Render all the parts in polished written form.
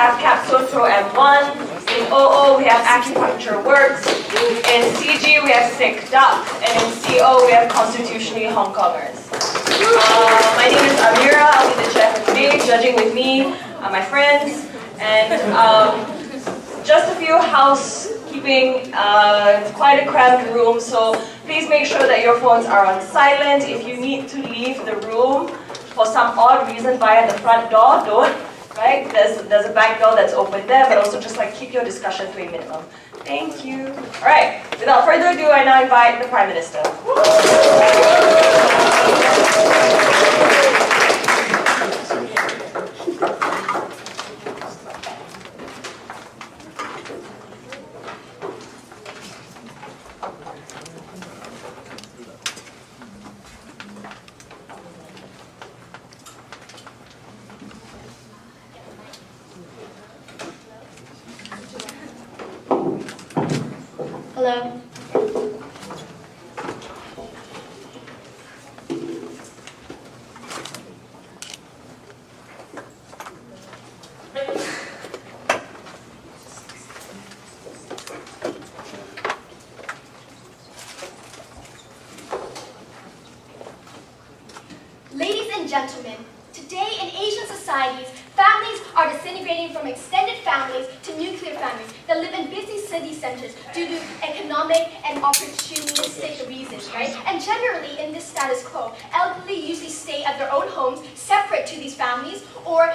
have capsule throw M1. In OO, we have acupuncture works. In CG, we have sick duck. And in CO, we have constitutionally Hong Kongers. My name is Amira. I'll be the chef today. Judging with me are my friends. And just a few housekeeping. It's quite a cramped room, so please make sure that your phones are on silent. If you need to leave the room for some odd reason via the front door, don't. Right? There's a back door that's open there, but also just like keep your discussion to a minimum. Thank you. All right. Without further ado, I now invite the Prime Minister. Hello. Ladies and gentlemen, today in Asian societies, families are disintegrating from extended families to nuclear families that live in busy city centers due to economic and opportunistic reasons, right? And generally, in this status quo, elderly usually stay at their own homes, separate to these families, or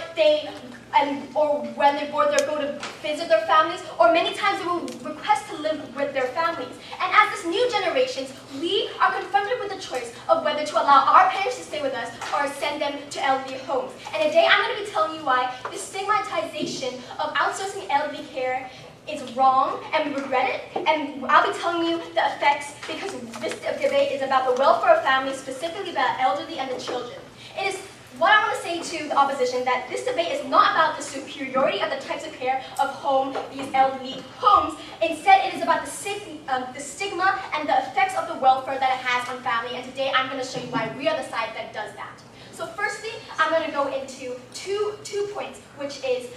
when they're bored, they'll go to visit their families, or many times they will request to live with their families. And as this new generations, we are confronted with the choice of whether to allow our parents to stay with us or send them to elderly homes. And today I'm going to be telling you why the stigmatization of outsourcing elderly care is wrong, and we regret it, and I'll be telling you the effects, because this debate is about the welfare of families, specifically about elderly and the children. It is what I want to say to the opposition, that this debate is not about the superiority of the types of care of these elderly homes. Instead, it is about the stigma and the effects of the welfare that it has on family, and today I'm going to show you why we are the side that does that. So firstly, I'm going to go into two points, which is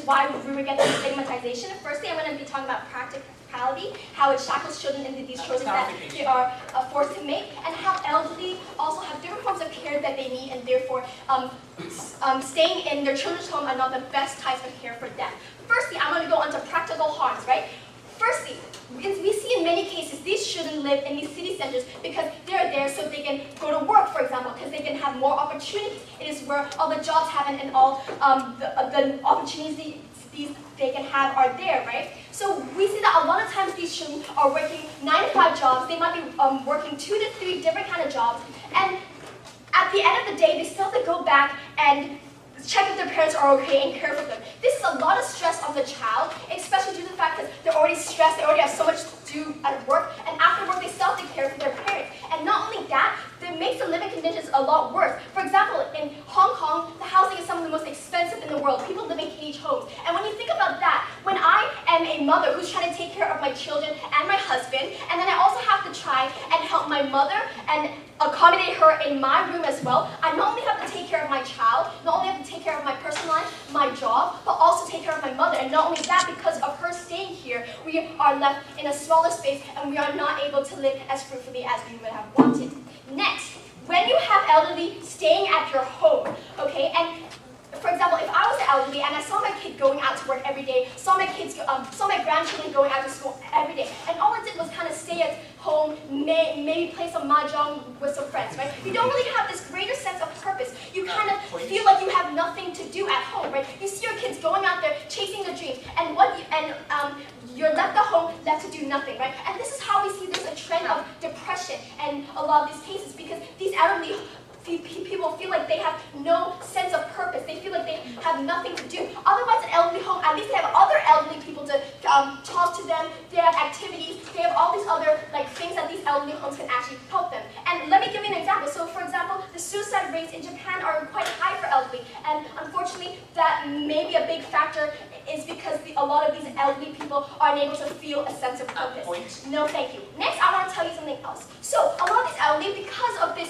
why we get the stigmatization. Firstly, I'm going to be talking about practicality, how it shackles children into these choices that they are forced to make, and how elderly also have different forms of care that they need, and therefore staying in their children's home are not the best types of care for them. Firstly, I'm going to go on to practical harms, right? Firstly, we see in many cases these children live in these city centers because they're there so they can go to work, for example, because they can have more opportunities. It is where all the jobs happen and all the opportunities they can have are there, right? So we see that a lot of times these children are working 9 to 5 jobs. They might be working 2 to 3 different kind of jobs, and at the end of the day, they still have to go back and check if their parents are okay and care for them. This is a lot of stress on the child, especially due to the fact that they're already stressed, they already have so much to do at work, and after work they still have to care for their parents. And not only that, it makes the living conditions a lot worse. For example, in Hong Kong, the housing is some of the most expensive in the world. People live in cage homes. And when you think about that, when I am a mother who's trying to take care of my children and my husband, and then I also have to try and help my mother and accommodate her in my room as well, I not only have to take care of my child, not only have to take care of my personal life, my job, but also take care of my mother. And not only that, because of her staying here, we are left in a smaller space and we are not able to live as fruitfully as we would have wanted. Next, when you have elderly staying at your home, okay, and for example, if I was an elderly and I saw my kid going out to work every day, saw my grandchildren going out to school every day, and all I did was kind of stay at home, maybe play some mahjong with some friends, right? You don't really have this greater sense of purpose. You kind of feel like you have nothing to do at home, right? You see your kids going out there chasing their dreams, and you're left at home, left to do nothing, right? And this is how we see there's a trend of depression in a lot of these cases, because these elderly people feel like they have no sense of purpose. They feel like they have nothing to do. Otherwise, an elderly home, at least they have other elderly people to talk to them. They have activities. They have all these other things that these elderly homes can actually help them. And let me give you an example. So, for example, the suicide rates in Japan are quite high for elderly, and unfortunately, that may be a big factor. Is because a lot of these elderly people are unable to feel a sense of purpose. No, thank you. Next, I want to tell you something else. So, a lot of these elderly, because of this,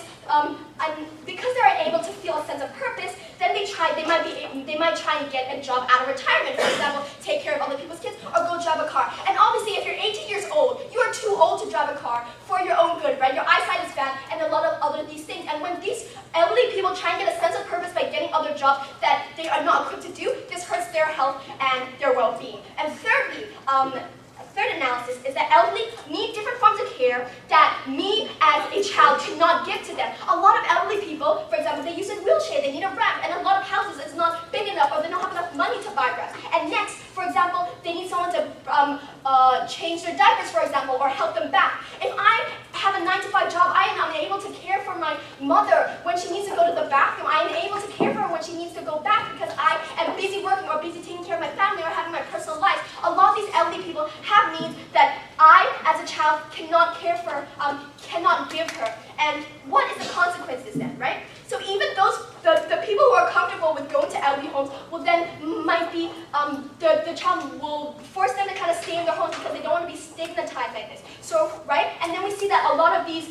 because they're unable to feel a sense of purpose, then they might be They might try and get a job out of retirement, for example, take care of other people's kids, or go drive a car. And obviously, if you're 18 years old, you are too old to drive a car for your own good, right? Your eyesight is bad, and a lot of other these things. And when these elderly people try and get a sense of purpose by getting other jobs that they are not equipped to do, this hurts their health and their well-being. And thirdly, third analysis is that elderly need different forms of care that me as a child cannot give to them. A lot of elderly people, for example, they use a wheelchair, they need a ramp, and a lot of houses it's not big enough or they don't have enough money to buy ramps. And next, for example, they need someone to change their diapers, for example, or help them bath. If I have a 9-to-5 job, I am unable to care for my mother when she needs to go to the bathroom. I am able to care for her when she needs to go back because I am busy working or busy taking care of my family or having my personal life. A lot of these elderly people have needs that I, as a child, cannot care for, cannot give her. And what is the consequences then, right? So even the people who are comfortable with going to elderly homes will then might be, the child will force them to kind of stay in their homes because they don't want to be stigmatized like this. So, right? And then we see that a lot of these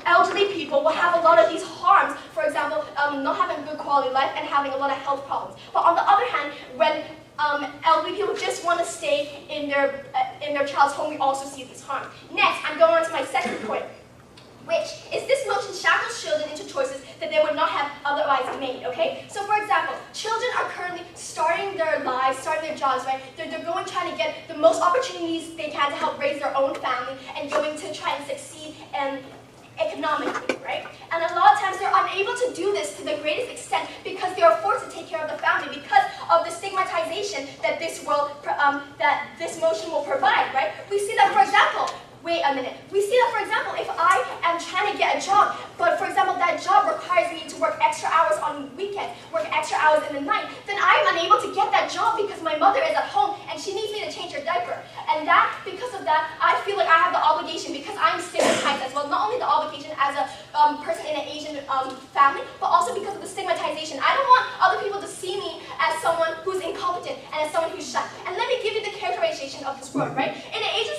elderly people will have a lot of these harms, for example, not having a good quality of life and having a lot of health problems. But on the other hand, when elderly people just want to stay in their child's home, we also see these harms. Next, I'm going on to my second point, which is this motion shackles children into choices that they would not have otherwise made, okay? So for example, children are currently starting their lives, starting their jobs, right? They're going trying to get the most opportunities they can to help raise their own family and going to try and succeed economically, right? And a lot of times they're unable to do this to the greatest extent because they are forced to take care of the family because of the stigmatization that this motion will provide, right? We see that, for example, wait a minute. We see that, for example, if I am trying to get a job, but for example, that job requires me to work extra hours on weekends, work extra hours in the night, then I am unable to get that job because my mother is at home and she needs me to change her diaper. And that, because of that, I feel like I have the obligation because I'm stigmatized as well. Not only the obligation as a person in an Asian family, but also because of the stigmatization. I don't want other people to see me as someone who's incompetent and as someone who's shy. And let me give you the characterization of this word, right? In an Asian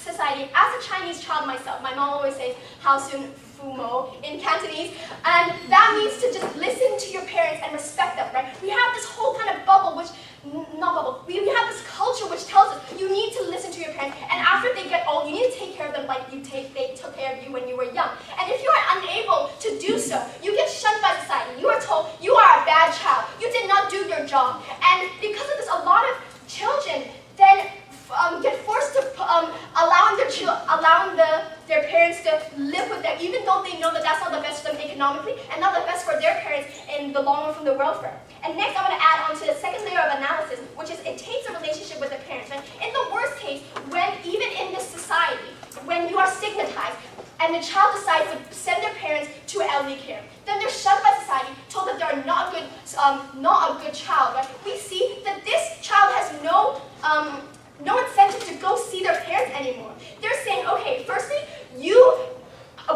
society, as a Chinese child myself, my mom always says, "How soon Fumo" in Cantonese, and that means to just listen to your parents and respect them, right? We have this whole kind of bubble, which, not bubble, we have this culture which tells us you need to listen to your parents, and after they get old, you need to take care of them like they took care of you when you were young. And if you are unable to do so, you get shunned by society. You are told you are a bad child. You did not do your job. And because of this, a lot of children then get forced to allowing their parents to live with them, even though they know that that's not the best for them economically and not the best for their parents in the long run from the welfare. And next, I'm going to add on to the second layer of analysis, which is it takes a relationship with the parents. And in the worst case, when even in this society, when you are stigmatized and the child decides to send their parents to elderly care, then they're shunned by society, told that they're not a good child. Right? We see that this child has no incentive to go see their parents anymore. They're saying, okay, firstly,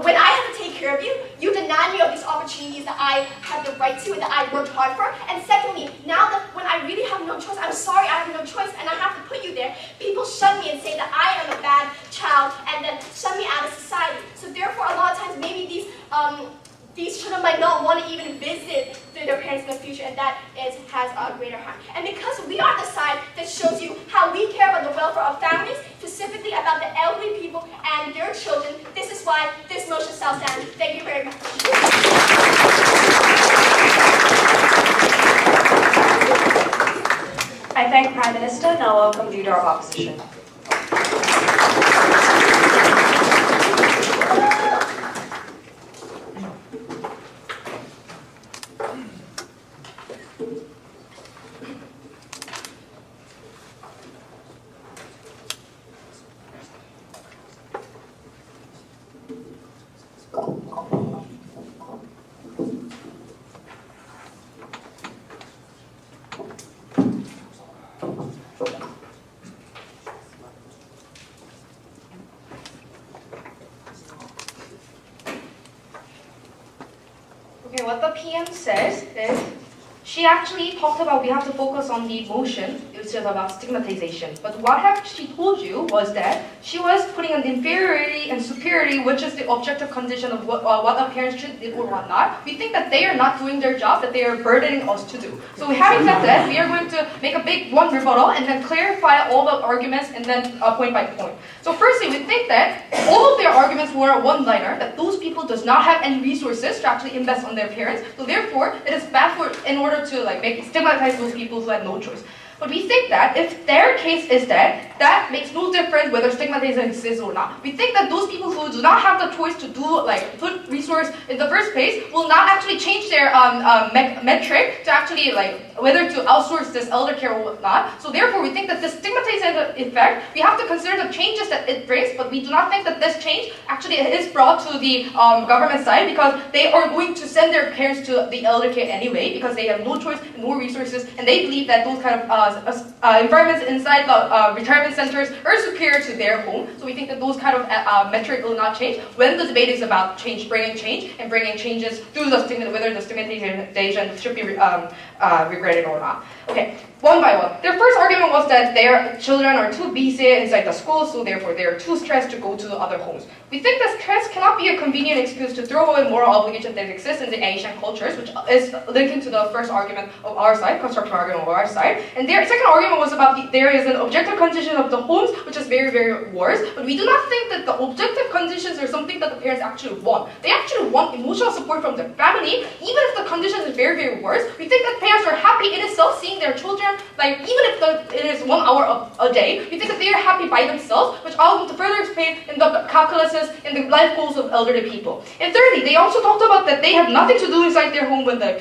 when I have to take care of you, you deny me of these opportunities that I have the right to and that I worked hard for. And secondly, now that when I really have no choice, I'm sorry, I have no choice and I have to put you there, people shun me and say that I am a bad child and then shun me out of society. So therefore, a lot of times, maybe these children might not want to even visit their parents in the future, and that has a greater harm. And because we are the side that shows you how we care about the welfare of families, specifically about the elderly people and their children, this is why this motion shall stand. Thank you very much. I thank Prime Minister. Now welcome Leader of Opposition. Okay, what the PM says is, she actually talked about we have to focus on the motion, it was just about stigmatization. But what she told you was that she was putting an inferiority and superiority, which is the objective condition of what a parent should do or what not. We think that they are not doing their job, that they are burdening us to do. So having said that, we are going to make a big one rebuttal and then clarify all the arguments and then point by point. So firstly, we think that all of their arguments were one-liner, that those people does not have any resources to actually invest on their parents. So therefore, it is bad in order to stigmatize those people who had no choice. But we think that if their case is that makes no difference whether stigmatization exists or not. We think that those people who do not have the choice to put resource in the first place will not actually change their metric to actually whether to outsource this elder care or not. So therefore, we think that this stigmatization effect, we have to consider the changes that it brings, but we do not think that this change actually is brought to the government side, because they are going to send their parents to the elder care anyway, because they have no choice and no resources, and they believe that those kind of environments inside the retirement centers are superior to their home. So we think that those kind of metric will not change when the debate is about bringing change and bringing changes through whether the stigmatization should be regretted or not. Okay, one by one. Their first argument was that their children are too busy inside the school, so therefore they are too stressed to go to other homes. We think that stress cannot be a convenient excuse to throw away moral obligation that exists in the Asian cultures, which is linking to the first argument of our side, constructive argument of our side. And their second argument was about there is an objective condition of the homes, which is very, very worse. But we do not think that the objective conditions are something that the parents actually want. They actually want emotional support from their family, even if the conditions are very, very worse. We think that parents are happy in itself seeing their children, even if it is 1 hour a day, we think that they are happy by themselves, which I'll further explain in the calculuses and the life goals of elderly people. And thirdly, they also talked about that they have nothing to do inside their home when the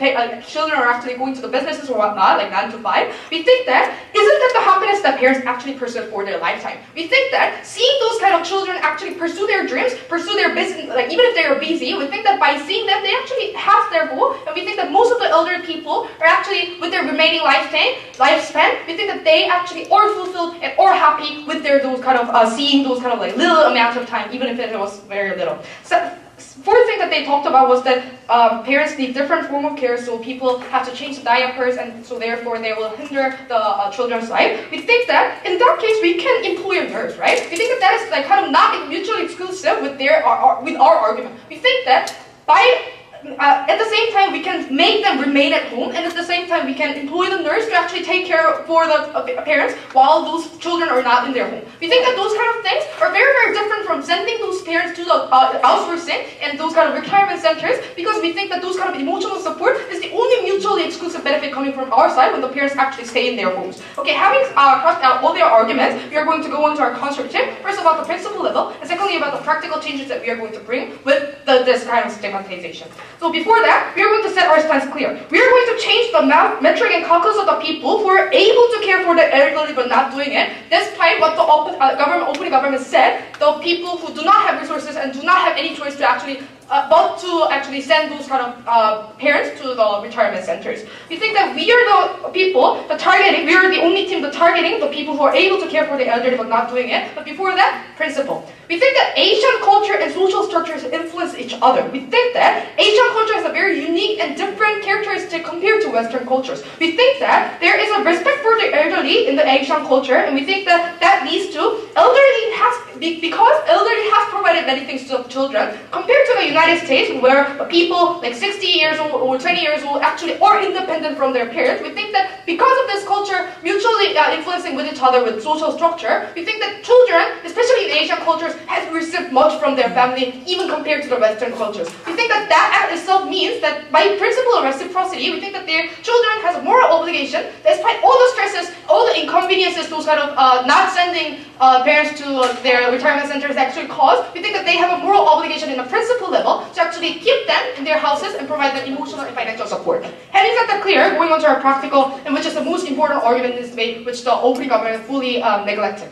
children are actually going to the businesses or whatnot, like 9 to 5. We think that isn't that the happiness that parents actually pursue for their lifetime. We think that seeing those kind of children actually pursue their dreams, pursue their business, even if they are busy, we think that by seeing them, they actually have their goal. And we think that most of the elderly people are actually, with their remaining lifespan, we think that they actually are fulfilled and are happy with their seeing those kind of little amounts of time, even if it was very little. So, fourth thing that they talked about was that parents need different form of care, so people have to change the diapers, and so therefore they will hinder the children's life. We think that in that case we can employ a nurse, right? We think that that is kind of not mutually exclusive with our argument. We think that by at the same time, we can make them remain at home, and at the same time, we can employ the nurse to actually take care for the parents while those children are not in their home. We think that those kind of things are very, very different from sending those parents to the outsourcing and those kind of retirement centers, because we think that those kind of emotional support is the only mutually exclusive benefit coming from our side when the parents actually stay in their homes. Okay, having crossed out all their arguments, we are going to go on to our constructive. First about the principle level, and secondly about the practical changes that we are going to bring with this kind of stigmatization. So before that, we are going to set our stance clear. We are going to change the metric and calculus of the people who are able to care for the elderly but not doing it. Despite what the opening government said, the people who do not have resources and do not have any choice to actually send those kind of parents to the retirement centers. We think that we are the people, we are the only team targeting the people who are able to care for the elderly but not doing it. But before that, principle. We think that Asian culture and social structures influence each other. We think that Asian culture has a very unique and different characteristic compared to Western cultures. We think that there is a respect for the elderly in the Asian culture, and we think that that leads to because elderly has provided many things to children, compared to the United States, where people like 60 years old or 20 years old actually are independent from their parents. We think that because of this culture mutually influencing with each other with social structure, we think that children, especially in Asian cultures, has received much from their family, even compared to the Western cultures. We think that that itself means that by principle of reciprocity, we think that their children has a moral obligation, despite all the stresses, all the inconveniences, those kind of not sending parents to their retirement centers actually cause. We think that they have a moral obligation in a principle level to actually keep them in their houses and provide them emotional and financial support. Having set that clear, going on to our practical, and which is the most important argument in this debate, which the opening government fully neglected.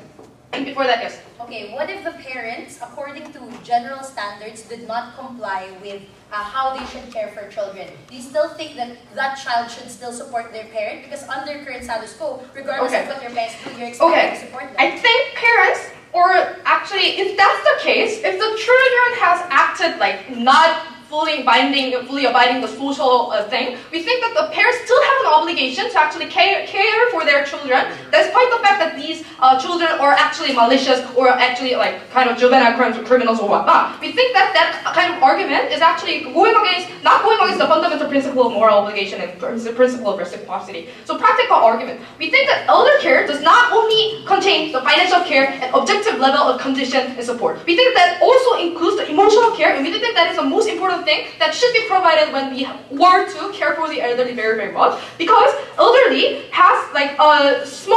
And before that, yes. Okay, what if the parents, according to general standards, did not comply with how they should care for children? Do you still think that that child should still support their parent? Because under current status quo, regardless of what your parents do, you're expected to support them. I think parents, or actually, if that's the case, if the children has acted not fully abiding the social thing, we think that the parents still have an obligation to actually care for their children, despite the fact that these children are actually malicious or actually like kind of juvenile criminals or whatnot. We think that that kind of argument is actually not going against the fundamental principle of moral obligation and principle of reciprocity. So practical argument. We think that elder care does not only contain the financial care and objective level of condition and support. We think that also includes the emotional care, and we think that is the most important thing that should be provided when we were to care for the elderly very, very much, because elderly has like a small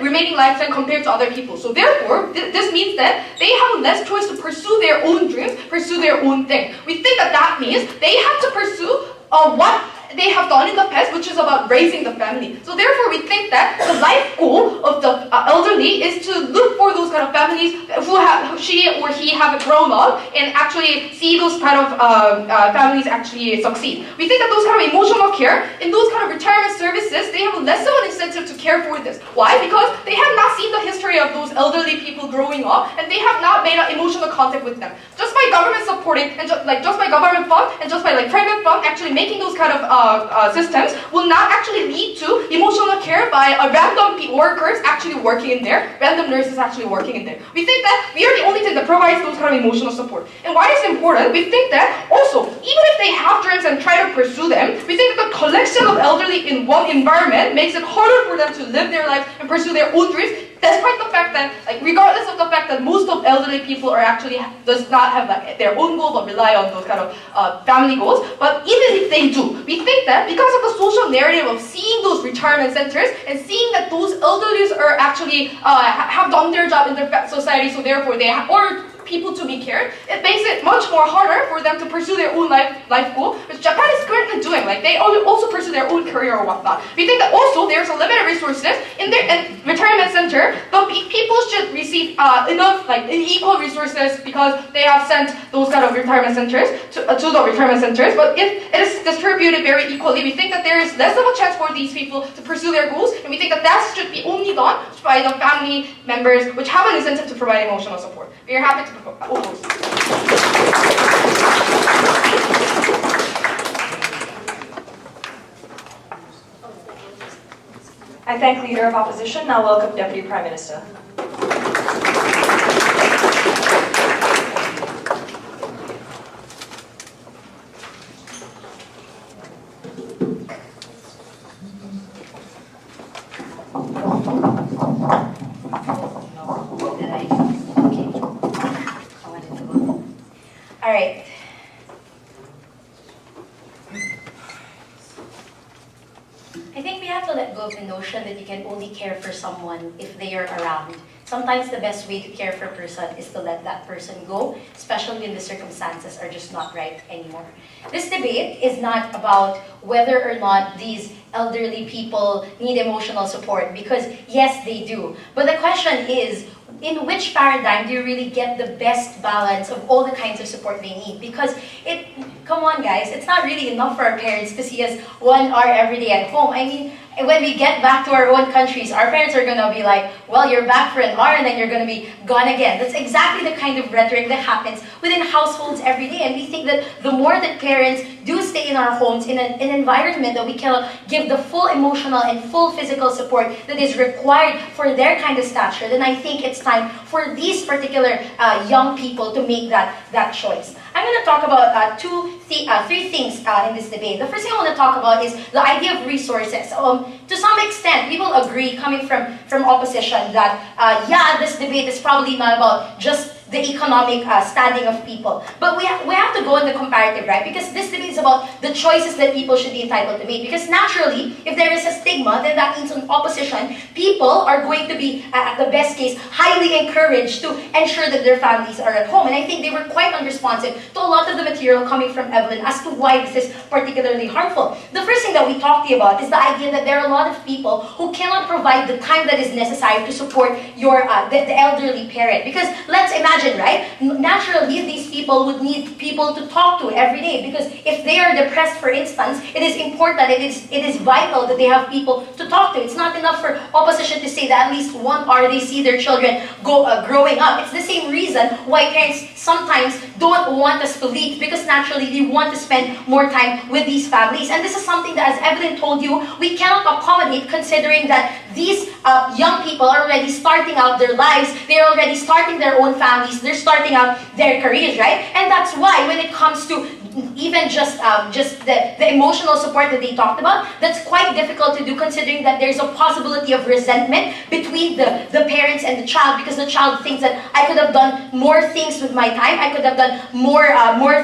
remaining lifespan compared to other people. So therefore, this means that they have less choice to pursue their own dreams, pursue their own thing. We think that that means they have to pursue what they have done in the past, which is about raising the family. So therefore, we think that the life goal of the elderly is to look for those kind of families who she or he have grown up and actually see those kind of families actually succeed. We think that those kind of emotional care in those kind of retirement services, they have less of an incentive to care for this. Why? Because they have not seen the history of those elderly people growing up, and they have not made an emotional contact with them. Just by government supporting and just by government fund and just by like private fund actually making those kind of systems will not actually lead to emotional care by random workers actually working in there, random nurses actually working in there. We think that we are the only thing that provides those kind of emotional support. And why it's important, we think that also, even if they have dreams and try to pursue them, we think that the collection of elderly in one environment makes it harder for them to live their lives and pursue their own dreams, despite the fact that, like, regardless of the fact that most of elderly people are actually does not have like their own goal but rely on those kind of family goals. But even if they do, we think that because of the social narrative of seeing those retirement centers and seeing that those elderly are actually have done their job in their society, so therefore they or people to be cared, it makes it much more harder for them to pursue their own life goal, which Japan is currently doing. Like they also pursue their own career or whatnot. We think that also there's a limited resources in their retirement center, but people should receive enough like equal resources because they have sent those kind of retirement centers to the retirement centers. But if it is distributed very equally, we think that there is less of a chance for these people to pursue their goals, and we think that that should be only done by the family members, which have an incentive to provide emotional support. We are happy to oppose. I thank Leader of Opposition. Now welcome Deputy Prime Minister. All right. I think we have to let go of the notion that you can only care for someone if they are around. Sometimes the best way to care for a person is to let that person go, especially when the circumstances are just not right anymore. This debate is not about whether or not these elderly people need emotional support, because yes, they do. But the question is, in which paradigm do you really get the best balance of all the kinds of support they need? Because come on guys, it's not really enough for our parents to see us 1 hour every day at home. I mean, when we get back to our own countries, our parents are going to be like, well, you're back for an hour and then you're going to be gone again. That's exactly the kind of rhetoric that happens within households every day. And we think that the more that parents do stay in our homes in an environment that we cannot give the full emotional and full physical support that is required for their kind of stature, then I think it's time for these particular young people to make that choice. I'm going to talk about three things in this debate. The first thing I want to talk about is the idea of resources. To some extent, we will agree, coming from opposition, that yeah, this debate is probably not about just the economic standing of people. But we have to go in the comparative, right? Because this debate is about the choices that people should be entitled to make. Because naturally, if there is a stigma, then that means in opposition, people are going to be, at the best case, highly encouraged to ensure that their families are at home. And I think they were quite unresponsive to a lot of the material coming from Evelyn as to why this is particularly harmful. The first thing that we talked about is the idea that there are a lot of people who cannot provide the time that is necessary to support your the elderly parent. Because let's imagine imagine, right? Naturally, these people would need people to talk to every day, because if they are depressed, for instance, it is important, it is vital that they have people to talk to. It's not enough for opposition to say that at least 1 hour they see their children growing up. It's the same reason why parents sometimes don't want us to leave, because naturally they want to spend more time with these families. And this is something that, as Evelyn told you, we cannot accommodate, considering that these young people are already starting out their lives, they're already starting their own families, they're starting out their careers, right? And that's why when it comes to even just the emotional support that they talked about, that's quite difficult to do, considering that there's a possibility of resentment between the parents and the child, because the child thinks that I could have done more things with my time, I could have done more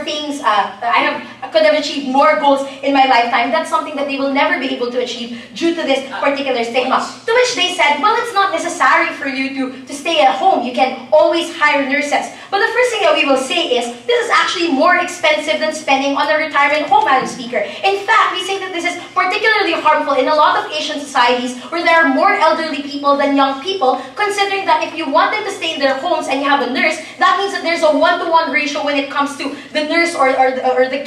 things, I could have achieved more goals in my lifetime. That's something that they will never be able to achieve due to this particular stigma. To which they said, well, it's not necessary for you to stay at home. You can always hire nurses. But the first thing that we will say is, this is actually more expensive than spending on a retirement home, Madam Speaker. In fact, we say that this is particularly harmful in a lot of Asian societies where there are more elderly people than young people, considering that if you want them to stay in their homes and you have a nurse, that means that there's a 1-to-1 ratio when it comes to the nurse or the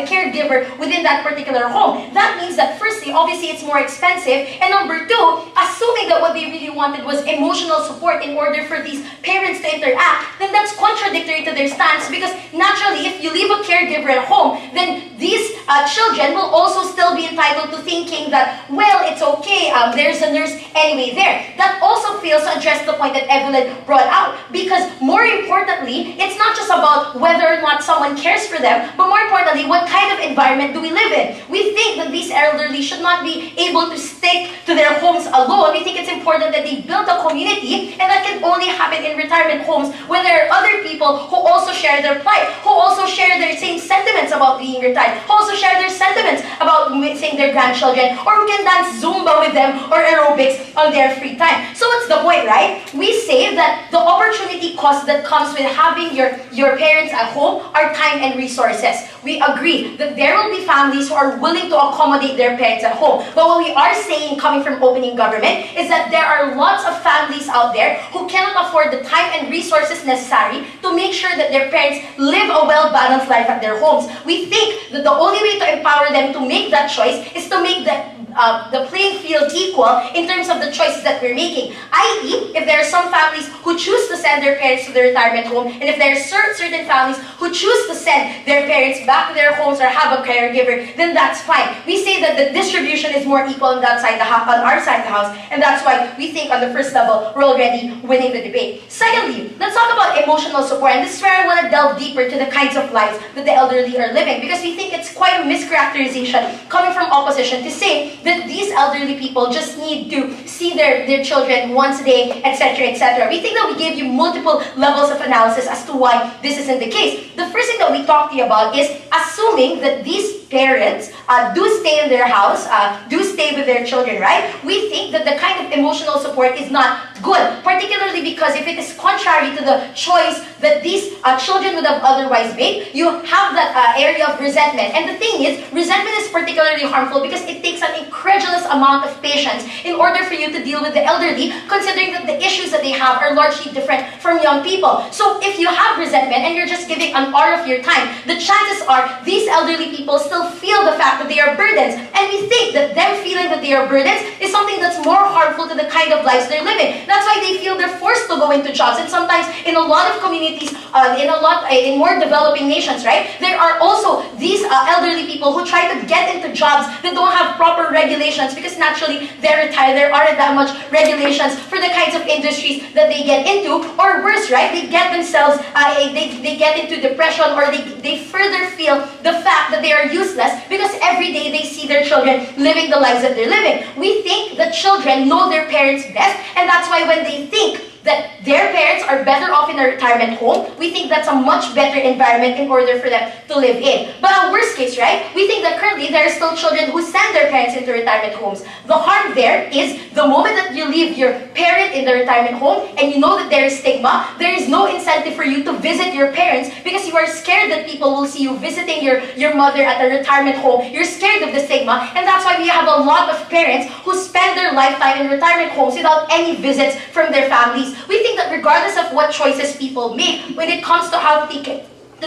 caregiver within that particular home. That means that firstly, obviously it's more expensive, and number two, assuming that what they really wanted was emotional support in order for these parents to interact, then that's contradictory to their stance, because naturally if you leave a caregiver at home, then these children will also still be entitled to thinking that, well, it's okay, there's a nurse anyway there. That also fails to address the point that Evelyn brought out, because more importantly, it's not just about whether or not someone cares for them, but more importantly, what kind of environment do we live in? We think that these elderly should not be able to stick to their homes alone. We think it's important that they build a community, and that can only happen in retirement homes when there are other people who also share their plight, who also share their same sentiments about being retired, who also share their sentiments about missing their grandchildren, or who can dance Zumba with them or aerobics on their free time. So what's the point, right? We say that the opportunity cost that comes with having your parents at home are time and resources. We agree that there will be families who are willing to accommodate their parents at home. But what we are saying, coming from opening government, is that there are lots of families out there who cannot afford the time and resources necessary to make sure that their parents live a well-balanced life at their homes. We think that the only way to empower them to make that choice is to make the playing field equal in terms of the choices that we're making. I.e., if there are some families who choose to send their parents to the retirement home, and if there are certain families who choose to send their parents back to their homes or have a caregiver, then that's fine. We say that the distribution is more equal on that side, on our side of the house, and that's why we think on the first level we're already winning the debate. Secondly, let's talk about emotional support, and this is where I want to delve deeper to the kinds of lives that the elderly are living, because we think it's quite a mischaracterization coming from opposition to say that these elderly people just need to see their children once a day, etc., etc. We think that we gave you multiple levels of analysis as to why this isn't the case. The first thing that we talked to you about is assuming that these parents do stay in their house, do stay with their children, right? We think that the kind of emotional support is not good, particularly because if it is contrary to the choice that these children would have otherwise made, you have that area of resentment. And the thing is, resentment is particularly harmful because it takes an incredulous amount of patience in order for you to deal with the elderly, considering that the issues that they have are largely different from young people. So if you have resentment and you're just giving an hour of your time, the chances are these elderly people still feel the fact that they are burdens. And we think that them feeling that they are burdens is something that's more harmful to the kind of lives they're living. That's why they feel they're forced to go into jobs. And sometimes in a lot of communities, in more developing nations, right, there are also these elderly people who try to get into jobs that don't have proper regulations, because naturally they're retired, there aren't that much regulations for the kinds of industries that they get into, or worse, right, they get themselves, they get into depression, or they further feel the fact that they are useless because every day they see their children living the lives that they're living. We think that children know their parents best, and that's why when they think that their parents are better off in a retirement home, we think that's a much better environment in order for them to live in. But a worst case, right? We think that currently there are still children who send send their parents into retirement homes. The harm there is the moment that you leave your parent in the retirement home and you know that there is stigma, there is no incentive for you to visit your parents because you are scared that people will see you visiting your mother at a retirement home. You're scared of the stigma, and that's why we have a lot of parents who spend their lifetime in retirement homes without any visits from their families. We think that regardless of what choices people make when it comes to how to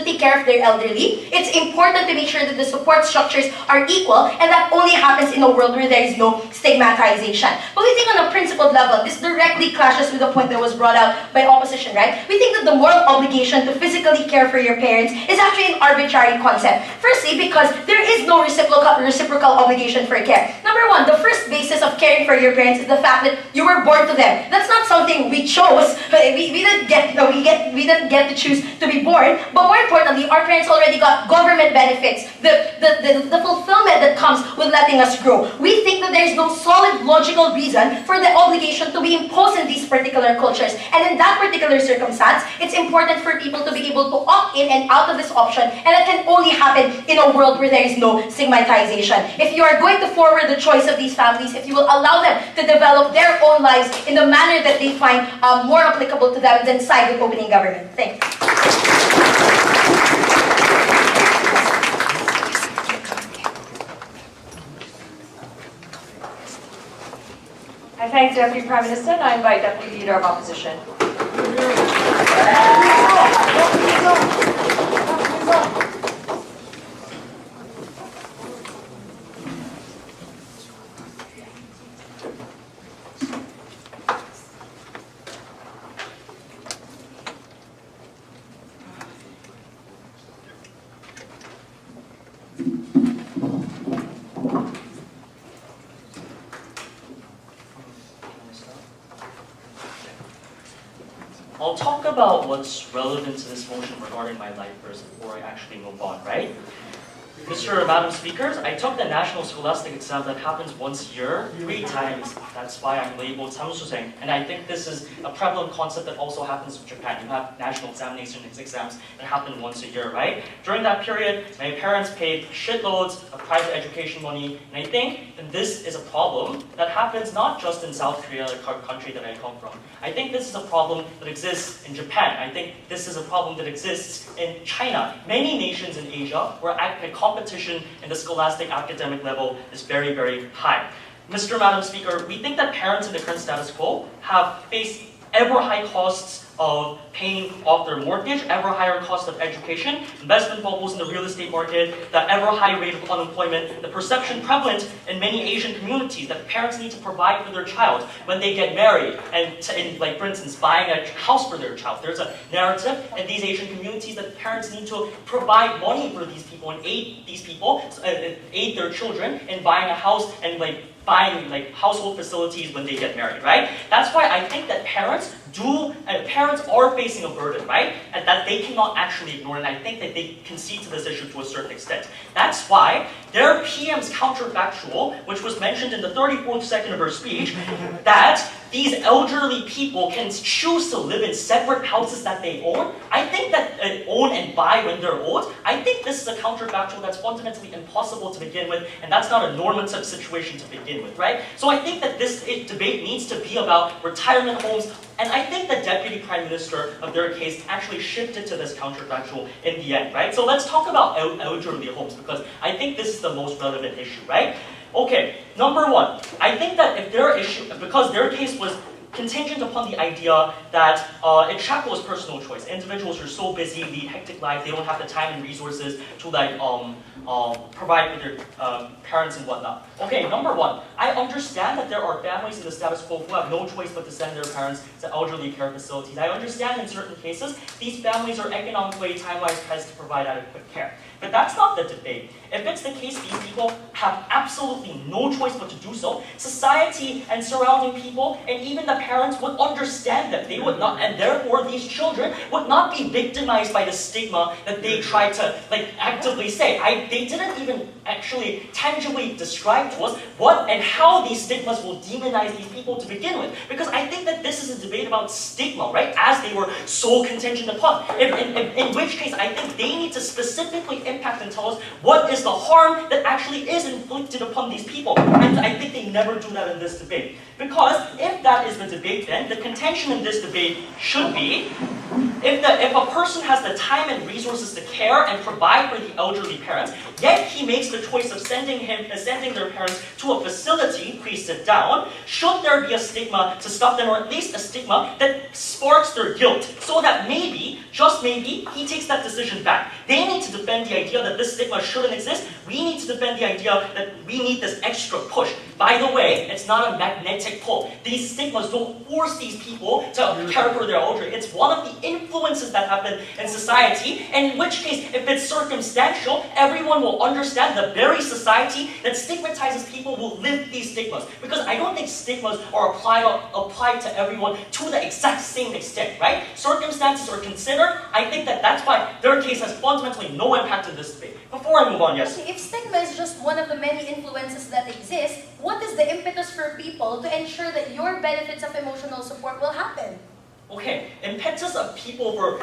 take care of their elderly, it's important to make sure that the support structures are equal, and that only happens in a world where there is no stigmatization. But we think on a principled level, this directly clashes with the point that was brought out by opposition, right? We think that the moral obligation to physically care for your parents is actually an arbitrary concept. Firstly, because there is no reciprocal obligation for care. Number one, the first basis of caring for your parents is the fact that you were born to them. That's not something we chose. We didn't get to choose to be born, but more importantly, our parents already got government benefits, the fulfillment that comes with letting us grow. We think that there is no solid logical reason for the obligation to be imposed in these particular cultures. And in that particular circumstance, it's important for people to be able to opt in and out of this option, and that can only happen in a world where there is no stigmatization. If you are going to forward the choice of these families, if you will allow them to develop their own lives in the manner that they find more applicable to them, then side with opening government. Thank you. I thank Deputy Prime Minister, and I invite Deputy Leader of Opposition. I'll talk about what's relevant to this motion regarding my life first before I actually move on, right? Mr. Madam Speakers, I took the national scholastic exam that happens once a year, 3 times. That's why I'm labeled samsuseng. And I think this is a prevalent concept that also happens in Japan. You have national examinations exams that happen once a year, right? During that period, my parents paid shitloads of private education money, and I think that this is a problem that happens not just in South Korea, the country that I come from. I think this is a problem that exists in Japan. I think this is a problem that exists in China. Many nations in Asia where competition in the scholastic academic level is very, very high. Mr. Madam Speaker, we think that parents in the current status quo have faced ever high costs of paying off their mortgage, ever higher cost of education, investment bubbles in the real estate market, the ever high rate of unemployment, the perception prevalent in many Asian communities that parents need to provide for their child when they get married, and like for instance, buying a house for their child. There's a narrative in these Asian communities that parents need to provide money for these people and aid these people, aid their children in buying a house and buying household facilities when they get married, right? That's why I think that parents are facing a burden, right? And that they cannot actually ignore, and I think that they concede to this issue to a certain extent. That's why their PM's counterfactual, which was mentioned in the 34th second of her speech, that these elderly people can choose to live in separate houses that they own. I think that own and buy when they're old. I think this is a counterfactual that's fundamentally impossible to begin with, and that's not a normative situation to begin with, right? So I think that this debate needs to be about retirement homes, and I think the Deputy Prime Minister of their case actually shifted to this counterfactual in the end, right? So let's talk about elderly homes, because I think this is the most relevant issue, right? Okay, number one, I think that if their issue, because their case was contingent upon the idea that it shackles personal choice. Individuals are so busy, lead hectic lives, they don't have the time and resources to provide for their parents and whatnot. Okay, number one, I understand that there are families in the status quo who have no choice but to send their parents to elderly care facilities. I understand in certain cases, these families are economically, time-wise pressed to provide adequate care. But that's not the debate. If it's the case these people have absolutely no choice but to do so, society and surrounding people and even the parents would understand that they would not, and therefore these children would not be victimized by the stigma that they try to actively say. They didn't even actually tangibly describe to us what and how these stigmas will demonize these people to begin with. Because I think that this is a debate about stigma, right? As they were so contingent upon. In which case, I think they need to specifically impact and tell us what is the harm that actually is inflicted upon these people. And I think they never do that in this debate. Because if that is the debate, then the contention in this debate should be, if a person has the time and resources to care and provide for the elderly parents, yet he makes the choice of sending their parents to a facility, please sit down, should there be a stigma to stop them, or at least a stigma that sparks their guilt, so that maybe, just maybe, he takes that decision back. They need to defend the idea that this stigma shouldn't exist. We need to defend the idea that we need this extra push. By the way, it's not a magnetic pull. These stigmas don't force these people to care for their elderly. It's one of the influences that happen in society, and in which case, if it's circumstantial, everyone will understand the very society that stigmatizes people will lift these stigmas. Because I don't think stigmas are applied to everyone to the exact same extent, right? Circumstances are considered. I think that's why their case has fundamentally no impact in this debate. Before I move on, yes? Okay, if stigma is just one of the many influences that exist, what is the impetus for people to ensure that your benefits of emotional support will happen? Okay, impetus of people for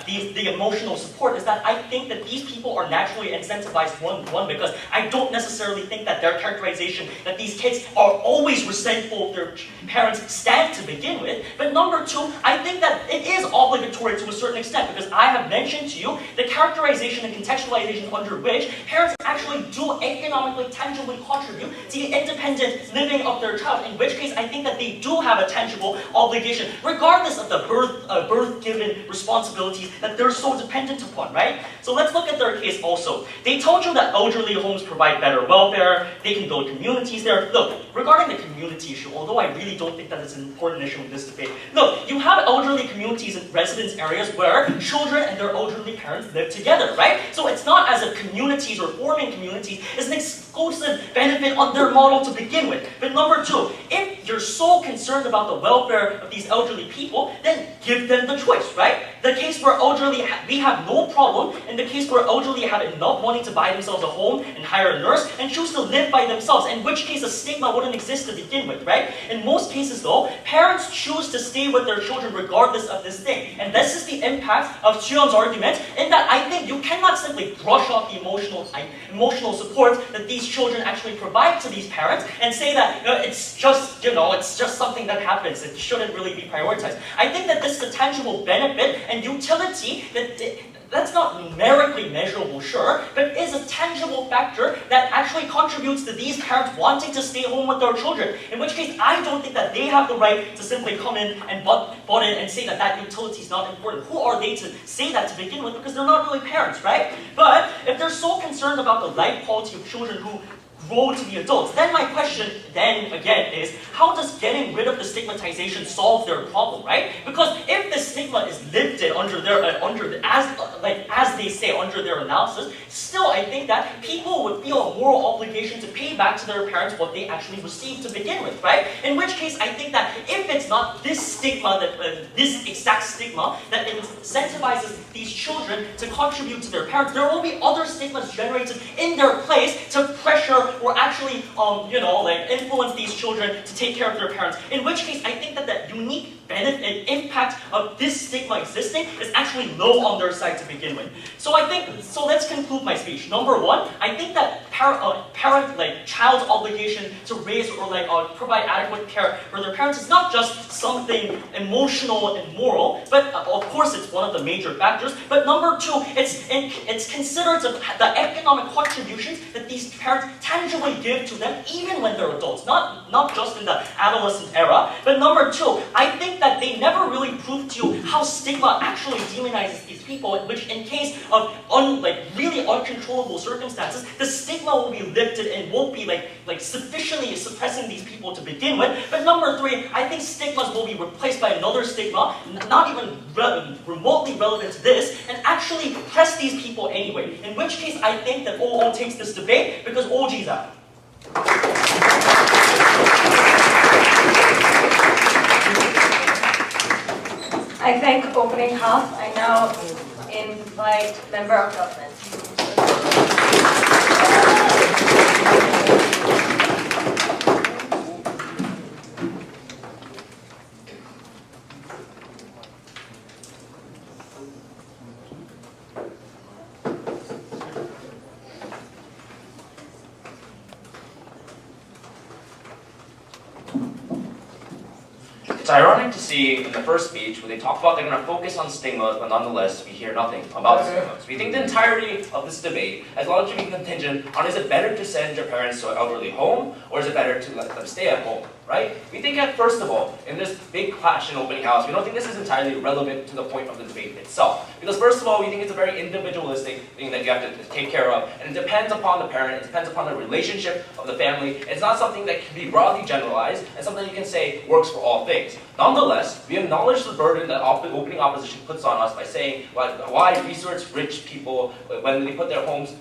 the emotional support is that I think that these people are naturally incentivized, one, because I don't necessarily think that their characterization that these kids are always resentful of their parents' stand to begin with. But number two, I think that it is obligatory to a certain extent, because I have mentioned to you the characterization and contextualization under which parents actually do economically, tangibly contribute to the independent living of their child, in which case I think that they do have a tangible obligation, regardless of the birth-given responsibilities that they're so dependent upon, right? So let's look at their case also. They told you that elderly homes provide better welfare, they can build communities there. Look, regarding the community issue, although I really don't think that it's an important issue in this debate, look, you have elderly communities in residence areas where children and their elderly parents live together, right? So it's not as if communities or forming communities is an exclusive benefit on their model to begin with. But number two, if you're so concerned about the welfare of these elderly people, then give them the choice, right? The case where elderly, we have no problem in the case where elderly have enough money to buy themselves a home and hire a nurse and choose to live by themselves, in which case a stigma wouldn't exist to begin with, right? In most cases though, parents choose to stay with their children regardless of this thing. And this is the impact of Chiyon's argument, in that I think you cannot simply brush off the emotional support that these children actually provide to these parents and say that it's just, it's just something that happens. It shouldn't really be prioritized. I think that this is a tangible benefit and utility that's not numerically measurable, sure, but is a tangible factor that actually contributes to these parents wanting to stay home with their children. In which case, I don't think that they have the right to simply come in and butt in and say that that utility is not important. Who are they to say that to begin with? Because they're not really parents, right? But if they're so concerned about the life quality of children who grow to be adults, then my question then again is, how does getting rid of the stigmatization solve their problem, right? Because if the stigma is lifted as they say under their analysis, still I think that people would feel a moral obligation to pay back to their parents what they actually received to begin with, right? In which case I think that if it's not this stigma, this exact stigma that incentivizes these children to contribute to their parents, there will be other stigmas generated in their place to pressure or actually, influence these children to take care of their parents. In which case, I think that the unique benefit and impact of this stigma existing is actually low on their side to begin with. So let's conclude my speech. Number one, I think that child's obligation to raise or provide adequate care for their parents is not just something emotional and moral, but of course it's one of the major factors. But number two, it's considered the economic contributions that these parents tangibly give to them even when they're adults, not just in the adolescent era. But number two, I think that they never really proved to you how stigma actually demonizes these people, which in case of really uncontrollable circumstances, the stigma will be lifted and won't be sufficiently suppressing these people to begin with. But number three, I think stigmas will be replaced by another stigma, not even remotely relevant to this, and actually press these people anyway. In which case, I think that OO takes this debate because OG's out. I thank opening half. I now invite member of government. It's ironic to see in the first speech where they talk about they're going to focus on stigmas, but nonetheless we hear nothing about stigmas. We think the entirety of this debate has largely been contingent on, is it better to send your parents to an elderly home, or is it better to let them stay at home, right? We think that first of all, in this big clash in opening house, we don't think this is entirely relevant to the point of the debate itself. Because first of all, we think it's a very individualistic thing that you have to take care of, and it depends upon the parent, it depends upon the relationship of the family. It's not something that can be broadly generalized, and something you can say works for all things. Nonetheless, we acknowledge the burden that opening opposition puts on us by saying why resource-rich people, when they put their parents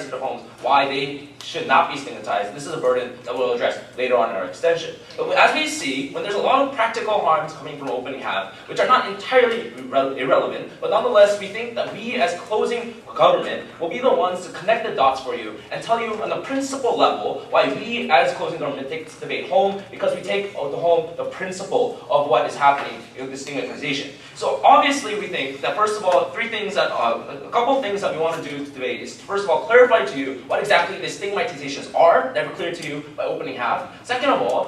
in their homes, why they should not be stigmatized. This is a burden that we'll address later on in our extension. But as we see, when there's a lot of practical harms coming from opening half, which are not entirely irrelevant, but nonetheless, we think that we as closing government will be the ones to connect the dots for you and tell you on the principle level why we as closing government take this debate home, because we take home the principle of what is happening in the stigmatization. So obviously we think that first of all, a couple of things that we want to do today is first of all clarify to you what exactly the stigmatizations are that were clear to you by opening half. Second of all,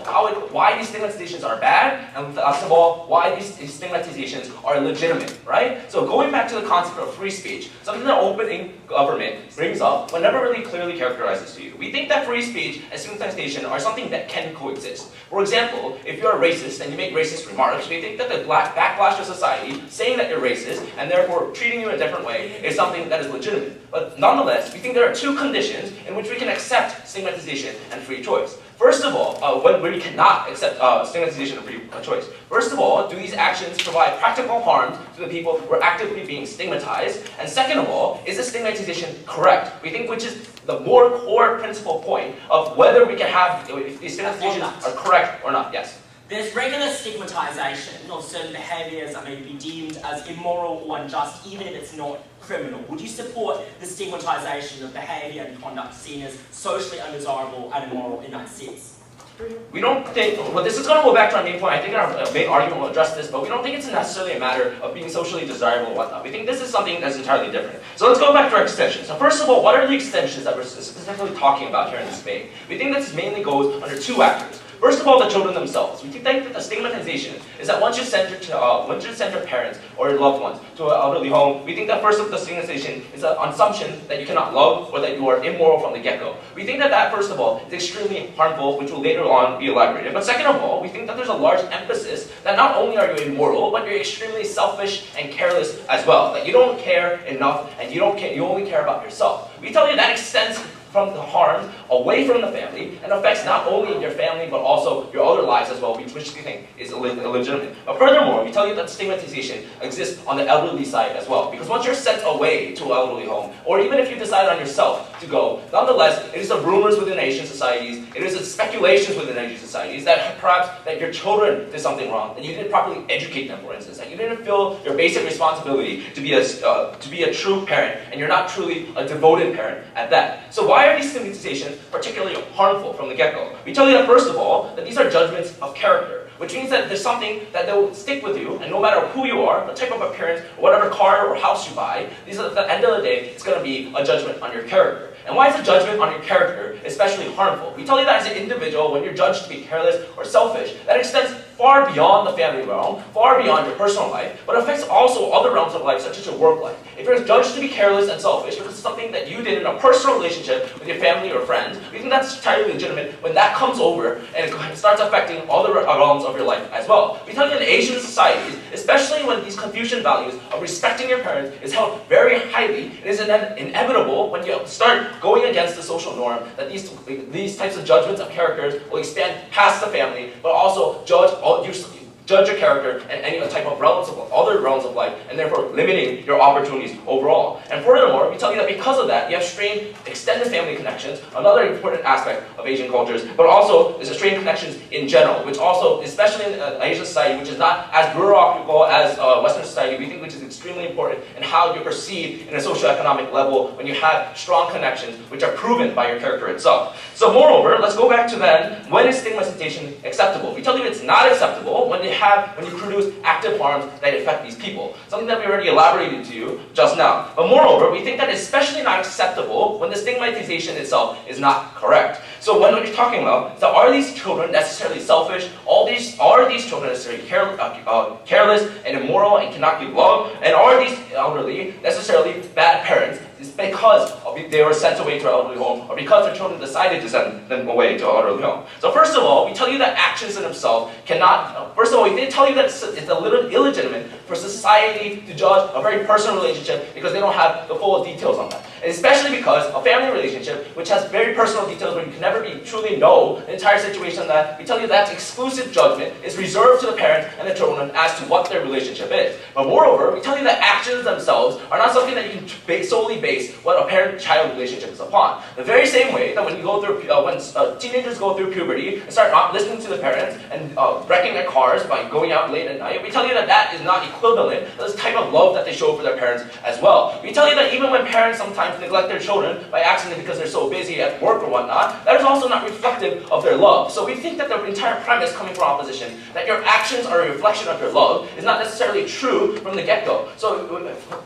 why these stigmatizations are bad, and last of all, why these stigmatizations are legitimate, right? So going back to the concept of free speech, something that opening government brings up but never really clearly characterizes to you. We think that free speech and stigmatization are something that can coexist. For example, if you're a racist and you make racist remarks, we think that the backlash of society saying that you're racist and therefore treating you in a different way is something that is legitimate. But nonetheless, we think there are two conditions in which we can accept stigmatization and free choice. First of all, when we cannot accept stigmatization and free choice. First of all, do these actions provide practical harm to the people who are actively being stigmatized? And second of all, is the stigmatization correct? We think which is the more core principal point of whether we can have, if these stigmatizations are correct or not. Yes? There's regular stigmatization of certain behaviours that may be deemed as immoral or unjust, even if it's not criminal. Would you support the stigmatization of behaviour and conduct seen as socially undesirable and immoral in that sense? We don't think, well, this is going to go back to our main point. I think our main argument will address this, but we don't think it's necessarily a matter of being socially desirable and whatnot. We think this is something that's entirely different. So let's go back to our extensions. So first of all, what are the extensions that we're specifically talking about here in this debate? We think this mainly goes under two actors. First of all, the children themselves. We think that the stigmatization is that once you send your parents or your loved ones to an elderly home, we think that first of the stigmatization is an assumption that you cannot love or that you are immoral from the get-go. We think that first of all is extremely harmful, which will later on be elaborated. But second of all, we think that there's a large emphasis that not only are you immoral, but you're extremely selfish and careless as well. That you don't care enough and you only care about yourself. We tell you that extends from the harm away from the family and affects not only your family but also your other lives as well, which we think is illegitimate. But furthermore, we tell you that stigmatization exists on the elderly side as well, because once you're sent away to an elderly home, or even if you decide on yourself to go, nonetheless, it is the rumors within Asian societies, it is the speculations within Asian societies that perhaps that your children did something wrong, that you didn't properly educate them, for instance, that you didn't feel your basic responsibility to be a true parent, and you're not truly a devoted parent at that. So why are these stigmatizations particularly harmful from the get-go? We tell you that first of all, that these are judgments of character, which means that there's something that will stick with you, and no matter who you are, the type of appearance, or whatever car or house you buy, these are, at the end of the day, it's going to be a judgment on your character. And why is a judgment on your character especially harmful? We tell you that as an individual, when you're judged to be careless or selfish, that extends far beyond the family realm, far beyond your personal life, but affects also other realms of life, such as your work life. If you're judged to be careless and selfish because it's something that you did in a personal relationship with your family or friends, we think that's entirely legitimate when that comes over and it starts affecting other realms of your life as well. We tell you in Asian societies, especially when these Confucian values of respecting your parents is held very highly, it is inevitable when you start going against the social norm that these types of judgments of characters will expand past the family, but also judge your character and any type of other realms of life, and therefore limiting your opportunities overall. And furthermore, we tell you that because of that, you have strained extended family connections, another important aspect of Asian cultures, but also there's a strained connections in general, which also, especially in Asian society, which is not as bureaucratical as Western society, we think which is extremely important in how you're perceived in a socioeconomic level when you have strong connections, which are proven by your character itself. So moreover, let's go back to then, when is stigmatization acceptable? We tell you it's not acceptable when you produce active harms that affect these people. Something that we already elaborated to you just now. But moreover, we think that it's especially not acceptable when the stigmatization itself is not correct. So what we're talking about is that are these children necessarily selfish? Are these children necessarily careless and immoral and cannot give love? And are these elderly necessarily bad parents? It's because they were sent away to an elderly home, or because their children decided to send them away to an elderly home. So first of all, we tell you that actions in themselves cannot, first of all, we did tell you that it's a little illegitimate for society to judge a very personal relationship because they don't have the full details on that. And especially because a family relationship, which has very personal details where you can never truly know the entire situation, that we tell you that exclusive judgment is reserved to the parents and the children as to what their relationship is. But moreover, we tell you that actions themselves are not something that you can solely base what a parent-child relationship is upon. The very same way that when you go through, when teenagers go through puberty and start not listening to the parents and wrecking their cars by going out late at night, we tell you that that is not equivalent to this type of love that they show for their parents as well. We tell you that even when parents sometimes neglect their children by accident because they're so busy at work or whatnot, that is also not reflective of their love. So we think that the entire premise coming from opposition, that your actions are a reflection of your love, is not necessarily true from the get-go. So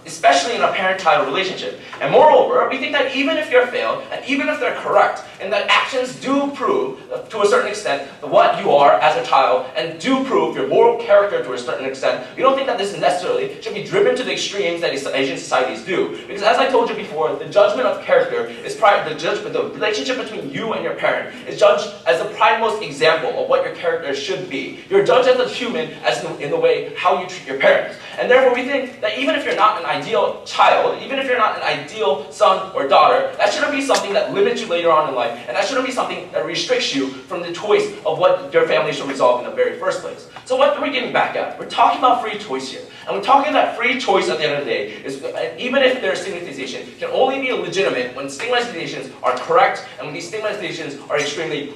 especially in a parent-child relationship. And moreover, we think that even if you're failed, and even if they're correct, and that actions do prove, to a certain extent, what you are as a child, and do prove your moral character to a certain extent, we don't think that this necessarily should be driven to the extremes that Asian societies do. Because as I told you before, the judgment of character is the relationship between you and your parent is judged as the primemost example of what your character should be. You're judged as a human as in the way how you treat your parents. And therefore we think that even if you're not an ideal child, even if you're not an ideal son or daughter, that shouldn't be something that limits you later on in life, and that shouldn't be something that restricts you from the choice of what your family should resolve in the very first place. So what are we getting back at? We're talking about free choice here. And we're talking that free choice at the end of the day is, even if there's stigmatization, can only be legitimate when stigmatizations are correct and when these stigmatizations are extremely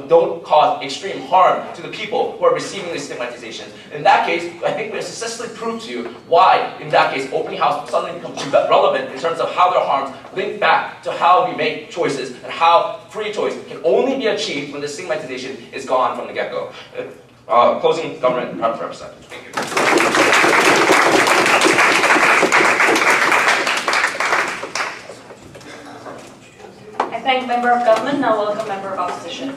don't cause extreme harm to the people who are receiving these stigmatizations. In that case, I think we have successfully proved to you why, in that case, opening house suddenly becomes relevant in terms of how their harms link back to how we make choices and how free choice can only be achieved when the stigmatization is gone from the get-go. Closing government representative. Thank you. I thank member of government. Now welcome member of opposition.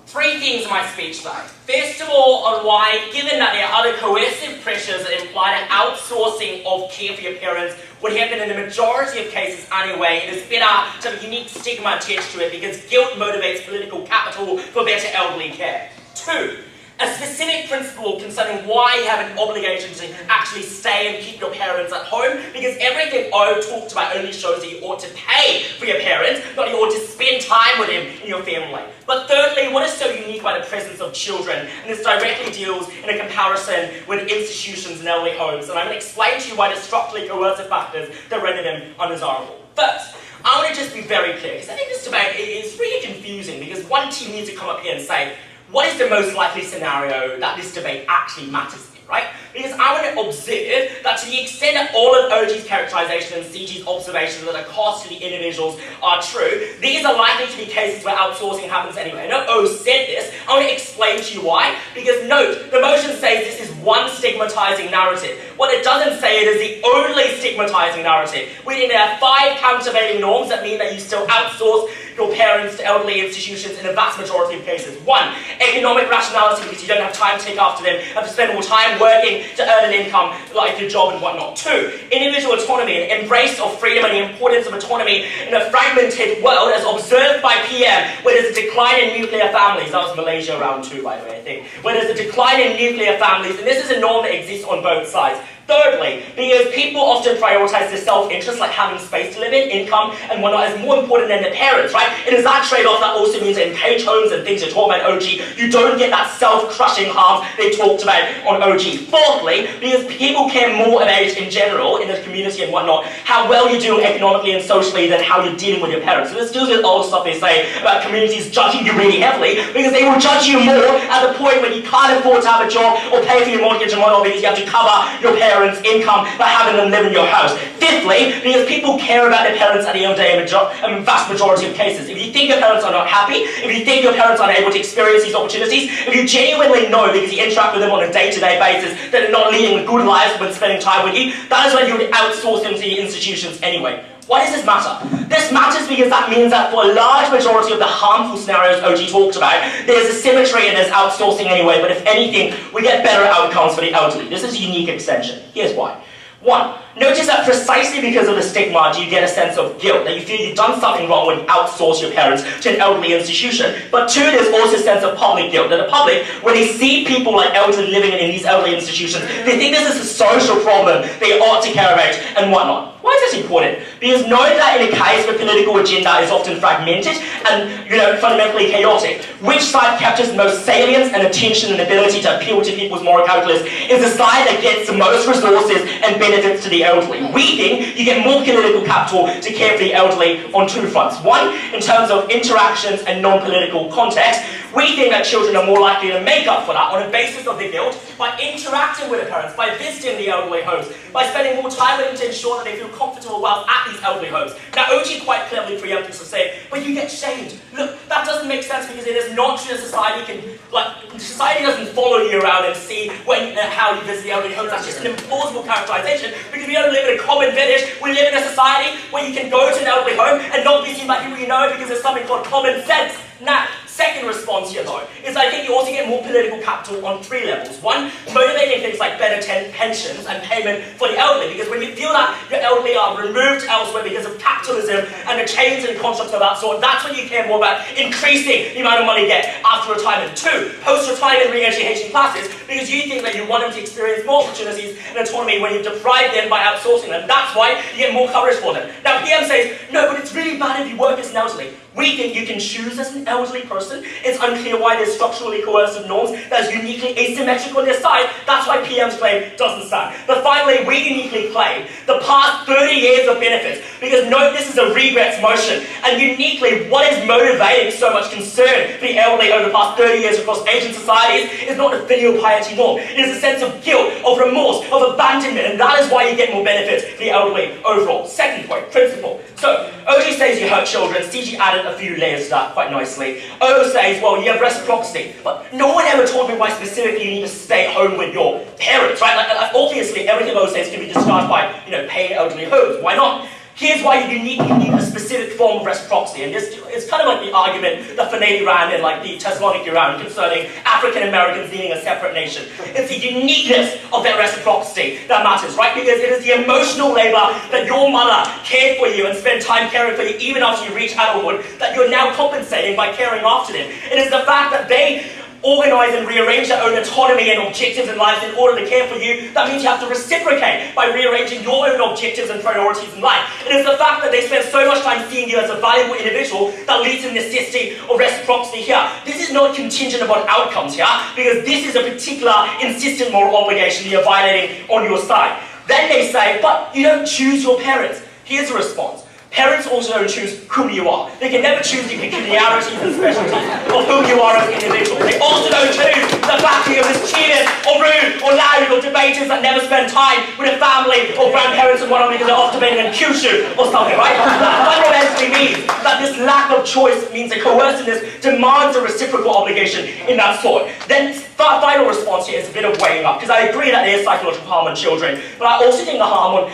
Three things in my speech though. First of all, on why, given that there are other coercive pressures that imply that outsourcing of care for your parents would happen in the majority of cases anyway, it is better to have a unique stigma attached to it because guilt motivates political capital for better elderly care. Two, a specific principle concerning why you have an obligation to actually stay and keep your parents at home, because everything O talked about only shows that you ought to pay for your parents, not you ought to spend time with them in your family. But thirdly, what is so unique about the presence of children, and this directly deals in a comparison with institutions and elderly homes, and I'm going to explain to you why the structurally coercive factors that render them undesirable. First, I want to just be very clear, because I think this debate is really confusing, because one team needs to come up here and say, what is the most likely scenario that this debate actually matters in, right? Because I want to observe that to the extent that all of OG's characterization and CG's observations that the cost to the individuals are true, these are likely to be cases where outsourcing happens anyway. I know O said this, I want to explain to you why, because note, the motion says this is one stigmatizing narrative. What it doesn't say it is the only stigmatizing narrative. We think there are 5 countervailing norms that mean that you still outsource your parents to elderly institutions in a vast majority of cases. 1, economic rationality, because you don't have time to take after them, have to spend more time working to earn an income, like your job and whatnot. 2, individual autonomy, an embrace of freedom and the importance of autonomy in a fragmented world as observed by PM, where there's a decline in nuclear families. That was Malaysia round 2, by the way, I think. Where there's a decline in nuclear families, and this is a norm that exists on both sides. Thirdly, because people often prioritize their self-interest, like having space to live in, income, and whatnot, as more important than their parents, right? It is that trade-off that also means that in cage homes and things you're talking about OG, you don't get that self-crushing harm they talked about on OG. Fourthly, because people care more about it in general, in the community and whatnot, how well you're doing economically and socially than how you're dealing with your parents. So this deals with all the stuff they say about communities judging you really heavily, because they will judge you more at the point when you can't afford to have a job or pay for your mortgage and whatnot because you have to cover your parents' parents' income by having them live in your house. Fifthly, because people care about their parents at the end of the day in vast majority of cases. If you think your parents are not happy, if you think your parents are unable to experience these opportunities, if you genuinely know because you interact with them on a day-to-day basis that they're not leading good lives when spending time with you, that is when you would outsource them to your institutions anyway. Why does this matter? This matters because that means that for a large majority of the harmful scenarios OG talked about, there's a symmetry and there's outsourcing anyway, but if anything, we get better outcomes for the elderly. This is a unique extension. Here's why. One, notice that precisely because of the stigma, do you get a sense of guilt, that you feel you've done something wrong when you outsource your parents to an elderly institution. But two, there's also a sense of public guilt, that the public, when they see people like elderly living in these elderly institutions, they think this is a social problem they ought to care about and whatnot. Why is this important? Because know that in a case where political agenda is often fragmented and, fundamentally chaotic, which side captures the most salience and attention and ability to appeal to people's moral calculus is the side that gets the most resources and benefits to the elderly. We think you get more political capital to care for the elderly on two fronts. One, in terms of interactions and non-political context, we think that children are more likely to make up for that on the basis of their guilt by interacting with their parents, by visiting the elderly homes, by spending more time with them to ensure that they feel comfortable while at these elderly homes. Now, OG quite cleverly preempted to say, but you get shamed. Look, that doesn't make sense because it is not true that society doesn't follow you around and see when and how you visit the elderly homes. That's just an implausible characterization because we don't live in a common village. We live in a society where you can go to an elderly home and not be seen by people you know because there's something called common sense. Now, second response here though, is I think you also get more political capital on three levels. One, motivating things like better pensions and payment for the elderly, because when you feel that your elderly are removed elsewhere because of capitalism and the chains and constructs of that sort, that's when you care more about increasing the amount of money you get after retirement. Two, post-retirement re-education classes, because you think that you want them to experience more opportunities and autonomy when you deprive them by outsourcing them. That's why you get more coverage for them. Now PM says, no, but it's really bad if you work as an elderly. We think you can choose as an elderly person. It's unclear why there's structurally coercive norms that is uniquely asymmetric on their side. That's why PM's claim doesn't stand. But finally, we uniquely claim the past 30 years of benefits, because note this is a regrets motion, and uniquely what is motivating so much concern for the elderly over the past 30 years across Asian societies is not a filial piety norm. It is a sense of guilt, of remorse, of abandonment, and that is why you get more benefits for the elderly overall. Second point, principle. So, OG says you hurt children, CG added a few layers to that quite nicely. O says, well, you have reciprocity, but no one ever told me why specifically you need to stay home with your parents, right? Like obviously, everything O says can be discharged by, paying elderly homes. Why not? Here's why you need a specific form of reciprocity, and this is kind of like the argument that Fanati ran in the Thessaloniki ran concerning African Americans needing a separate nation. It's the uniqueness of that reciprocity that matters, right? Because it is the emotional labor that your mother cared for you and spent time caring for you even after you reach adulthood that you're now compensating by caring after them. It is the fact that they organize and rearrange their own autonomy and objectives in life in order to care for you. That means you have to reciprocate by rearranging your own objectives and priorities in life. It is the fact that they spend so much time seeing you as a valuable individual that leads to the necessity of reciprocity here. This is not contingent upon outcomes here, because this is a particular insistent moral obligation you're violating on your side. Then they say, but you don't choose your parents. Here's a response. Parents also don't choose who you are. They can never choose the peculiarities and specialties of who you are as an individual. They also don't choose the fact that you're mischievous or rude or loud or debaters that never spend time with a family or grandparents and whatnot because they're off debating in Kyushu or something, right? That fundamentally means that this lack of choice means that coerciveness demands a reciprocal obligation in that sort. Then final response here is a bit of weighing up, because I agree that there is psychological harm on children, but I also think the harm on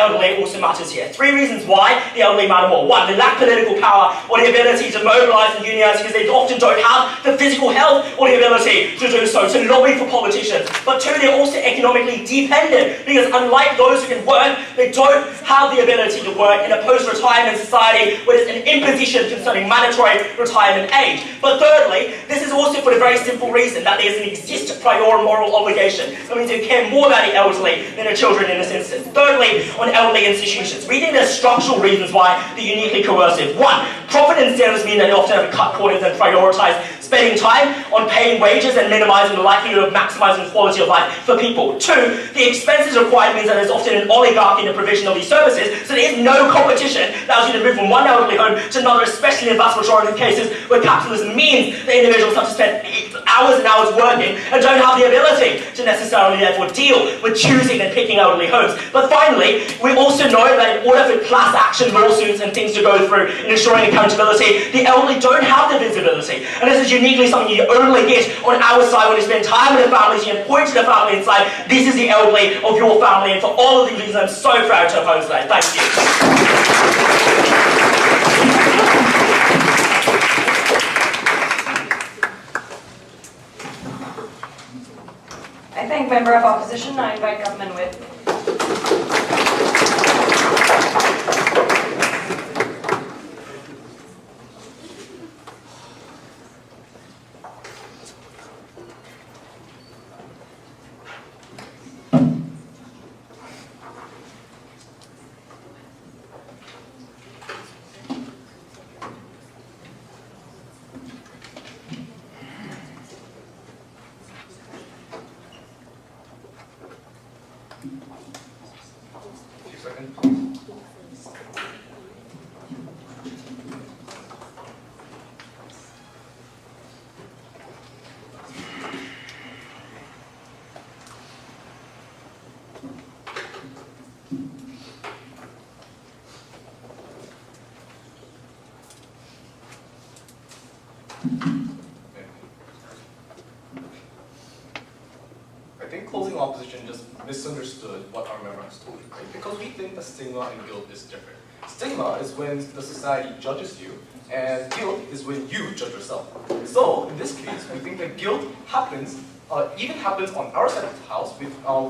elderly also matters here. Three reasons why the elderly matter more. One, they lack political power or the ability to mobilize and unionize because they often don't have the physical health or the ability to do so, to lobby for politicians. But two, they're also economically dependent, because unlike those who can work, they don't have the ability to work in a post-retirement society where there's an imposition concerning mandatory retirement age. But thirdly, this is also for the very simple reason that there's an exist prior moral obligation. That means you care more about the elderly than the children in this instance. Thirdly, on elderly institutions, we think there's structural reasons why they're uniquely coercive. One, profit incentives mean that they often have cut corners and prioritize spending time on paying wages and minimizing the likelihood of maximizing quality of life for people. 2, the expenses required means that there's often an oligarchy in the provision of these services, so there is no competition that allows you to move from one elderly home to another, especially in the vast majority of cases where capitalism means that individuals have to spend hours and hours working and don't have the ability to necessarily therefore deal with choosing and picking elderly homes. But finally, we also know that in order for class action lawsuits and things to go through in ensuring accountability, the elderly don't have the visibility. And this is uniquely something you only get on our side when you spend time with the families, you can point to the family and say, this is the elderly of your family, and for all of these reasons I'm so proud to oppose that. Thank you. I thank Member of Opposition. I invite Government Whip. I think closing opposition just misunderstood what our member has told you, right? Because we think that stigma and guilt is different. Stigma is when the society judges you, and guilt is when you judge yourself. So, in this case, we think that guilt even happens on our side of the house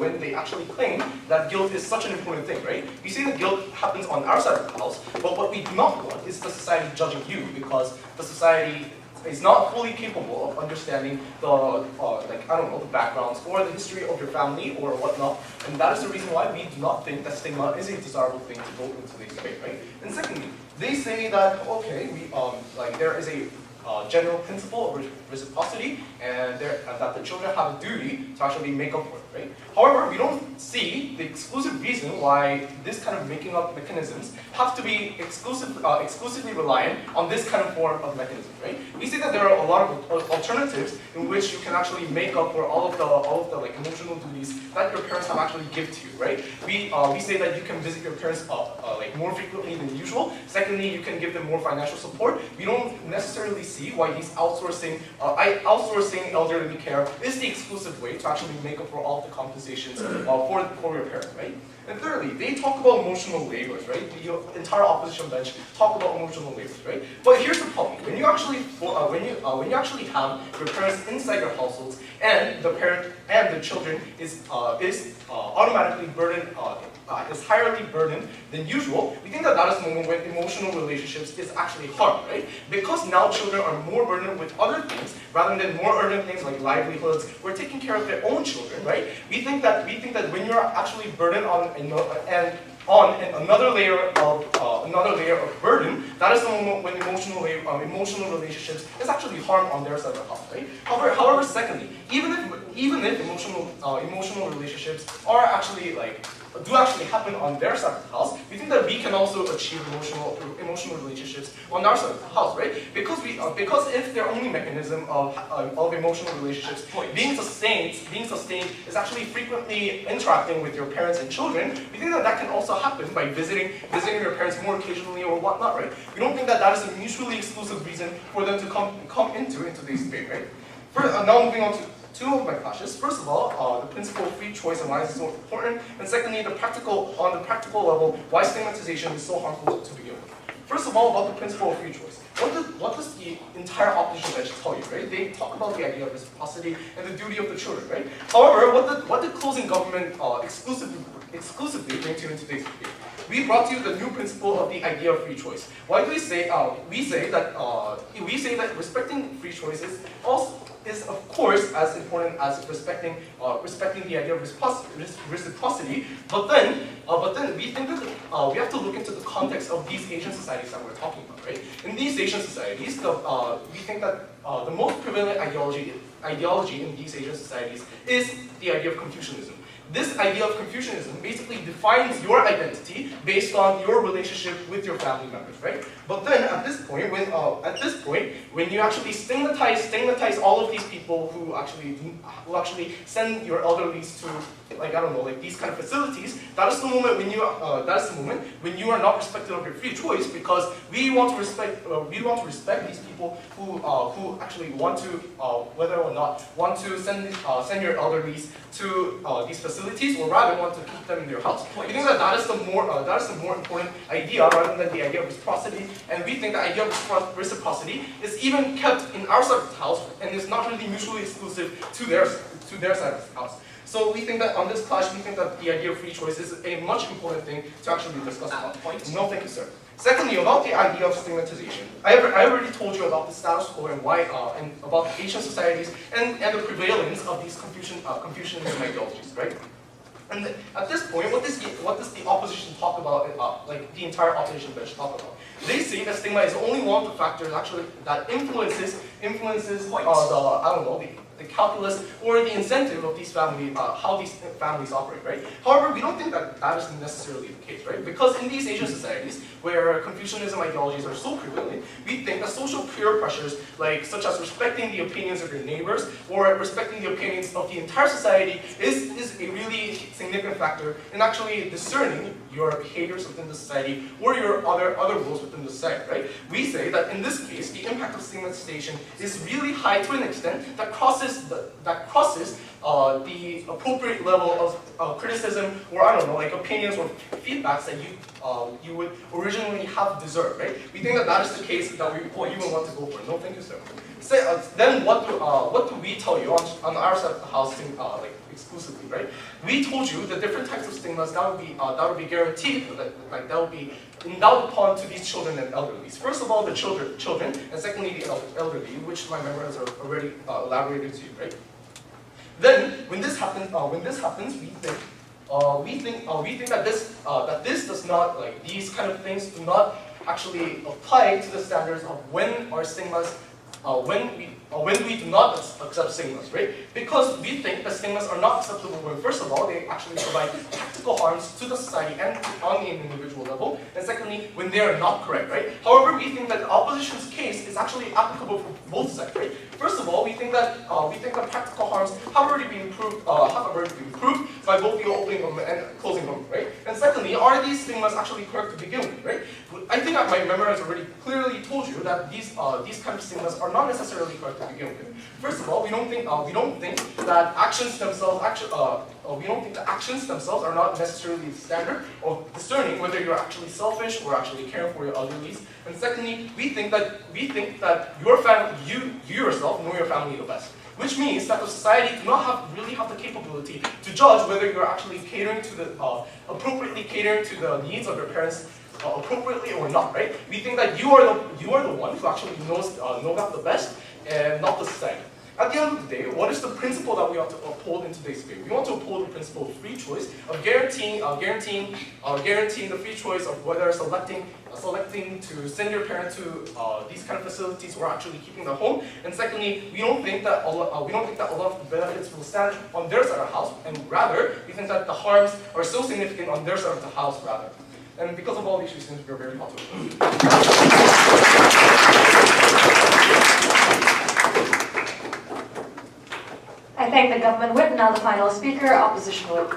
when they actually claim that guilt is such an important thing, right? We say that guilt happens on our side of the house, but what we do not want is the society judging you because the society is not fully capable of understanding the, the backgrounds or the history of your family or whatnot. And that is the reason why we do not think that stigma is a desirable thing to go into this debate, right? And secondly, they say that, okay, there is a general principle of reciprocity and that the children have a duty to actually make up for it, right? However, we don't see the exclusive reason why this kind of making up mechanisms have to be exclusively reliant on this kind of form of mechanism, right? We see that there are a lot of alternatives in which you can actually make up for all of the emotional duties that your parents have actually given to you, right? We say that you can visit your parents more frequently than usual. Secondly, you can give them more financial support. We don't necessarily see why these outsourcing elderly care is the exclusive way to actually make up for all of the compensations for your parents, right? And thirdly, they talk about emotional labors, right? The entire opposition bench talk about emotional labors, right? But here's the problem: when you actually have your parents inside your households, and the parent and the children is automatically burdened, is higher burdened than usual, we think that that is a moment when emotional relationships is actually harmed, right? Because now children are more burdened with other things rather than more urgent things like livelihoods or taking care of their own children, right? We think that when you're actually burdened on another layer of burden, that is the moment when emotional relationships is actually harmed on their side of the house, right? However, secondly, even if emotional relationships are actually do actually happen on their side of the house, we think that we can also achieve emotional relationships on our side of the house, right? Because if their only mechanism of emotional relationships being sustained is actually frequently interacting with your parents and children, we think that that can also happen by visiting your parents more occasionally or whatnot, right? We don't think that that is a mutually exclusive reason for them to come into this debate, right? Now moving on to two of my clashes. First of all, the principle of free choice and why it's so important, and secondly, on the practical level, why stigmatization is so harmful to begin with. First of all, about the principle of free choice. What does the entire opposition bench tell you, right? They talk about the idea of reciprocity and the duty of the children, right? However, what did closing government exclusively bring to you in today's debate? We brought to you the new principle of the idea of free choice. Why do we say? We say that respecting free choice is also is of course as important as respecting the idea of reciprocity. But then we think that we have to look into the context of these Asian societies that we're talking about, right? In these Asian societies, we think that the most prevalent ideology in these Asian societies is the idea of Confucianism. This idea of Confucianism basically defines your identity based on your relationship with your family members, right? But then at this point, when you actually stigmatize all of these people who actually send your elderlies to, like, I don't know, like these kind of facilities, that is the moment when you are not respected of your free choice, because we want to respect these people who actually want to whether or not want to send your elderlies to these facilities, or rather want to keep them in their house. We think that is the more important idea rather than the idea of reciprocity, and we think the idea of reciprocity is even kept in our side of the house and is not really mutually exclusive to their side of the house. So we think that on this clash, we think that the idea of free choice is a much important thing to actually discuss about. No, thank you, sir. Secondly, about the idea of stigmatization, I already told you about the status quo and why, and about Asian societies and the prevalence of these Confucianism ideologies, right? And at this point, what does the opposition talk about? Like the entire opposition bench talk about? They say that stigma is only one of the factors actually that influences the calculus or the incentive of these families, how these families operate, right? However, we don't think that that is necessarily the case, right? Because in these Asian societies, where Confucianism ideologies are so prevalent, we think that social peer pressures, such as respecting the opinions of your neighbors or respecting the opinions of the entire society, is a really significant factor in actually discerning your behaviors within the society or your other roles within the society, right? We say that in this case, the impact of stigmatization is really high to an extent that crosses the appropriate level of criticism, or I don't know, like opinions or feedbacks that you would originally have deserved, right? We think that that is the case that we even want to go for. No, thank you, sir. So, then what do we tell you on our side of the house, exclusively, right? We told you the different types of stigmas that would be guaranteed, that would be endowed upon to these children and elderly. First of all, the children, and secondly, the elderly, which my member has already elaborated to you, right? Then, when this happens, we think that this does not, these kind of things do not actually apply to the standards of when our stigmas, when we do not accept stigmas, right? Because we think that stigmas are not acceptable when, first of all, they actually provide practical harms to the society and on the individual level, and secondly, when they are not correct, right? However, we think that the opposition's case is actually applicable for both sides, right? First of all, we think that practical harms have already been proved by both the opening and closing them, right? And secondly, are these stigmas actually correct to begin with, right? I think that my member has already clearly told you that these kind of stigmas are not necessarily correct to begin with. First of all, we don't think that actions themselves are not necessarily the standard of discerning whether you're actually selfish or actually caring for your elderly. And secondly, we think that your family, you yourself know your family the best. Which means that the society do not really have the capability to judge whether you're actually appropriately catering to the needs of your parents appropriately or not, right? We think that you are the one who actually knows that the best, and not the society. At the end of the day, what is the principle that we want to uphold in today's debate? We want to uphold the principle of free choice, of guaranteeing the free choice of whether selecting to send your parent to these kind of facilities or actually keeping them home. And secondly, we don't think that a lot of the benefits will stand on their side of the house, and rather we think that the harms are so significant on their side of the house rather. And because of all these reasons, we are very hot to I thank the government whip. Now the final speaker, opposition whip.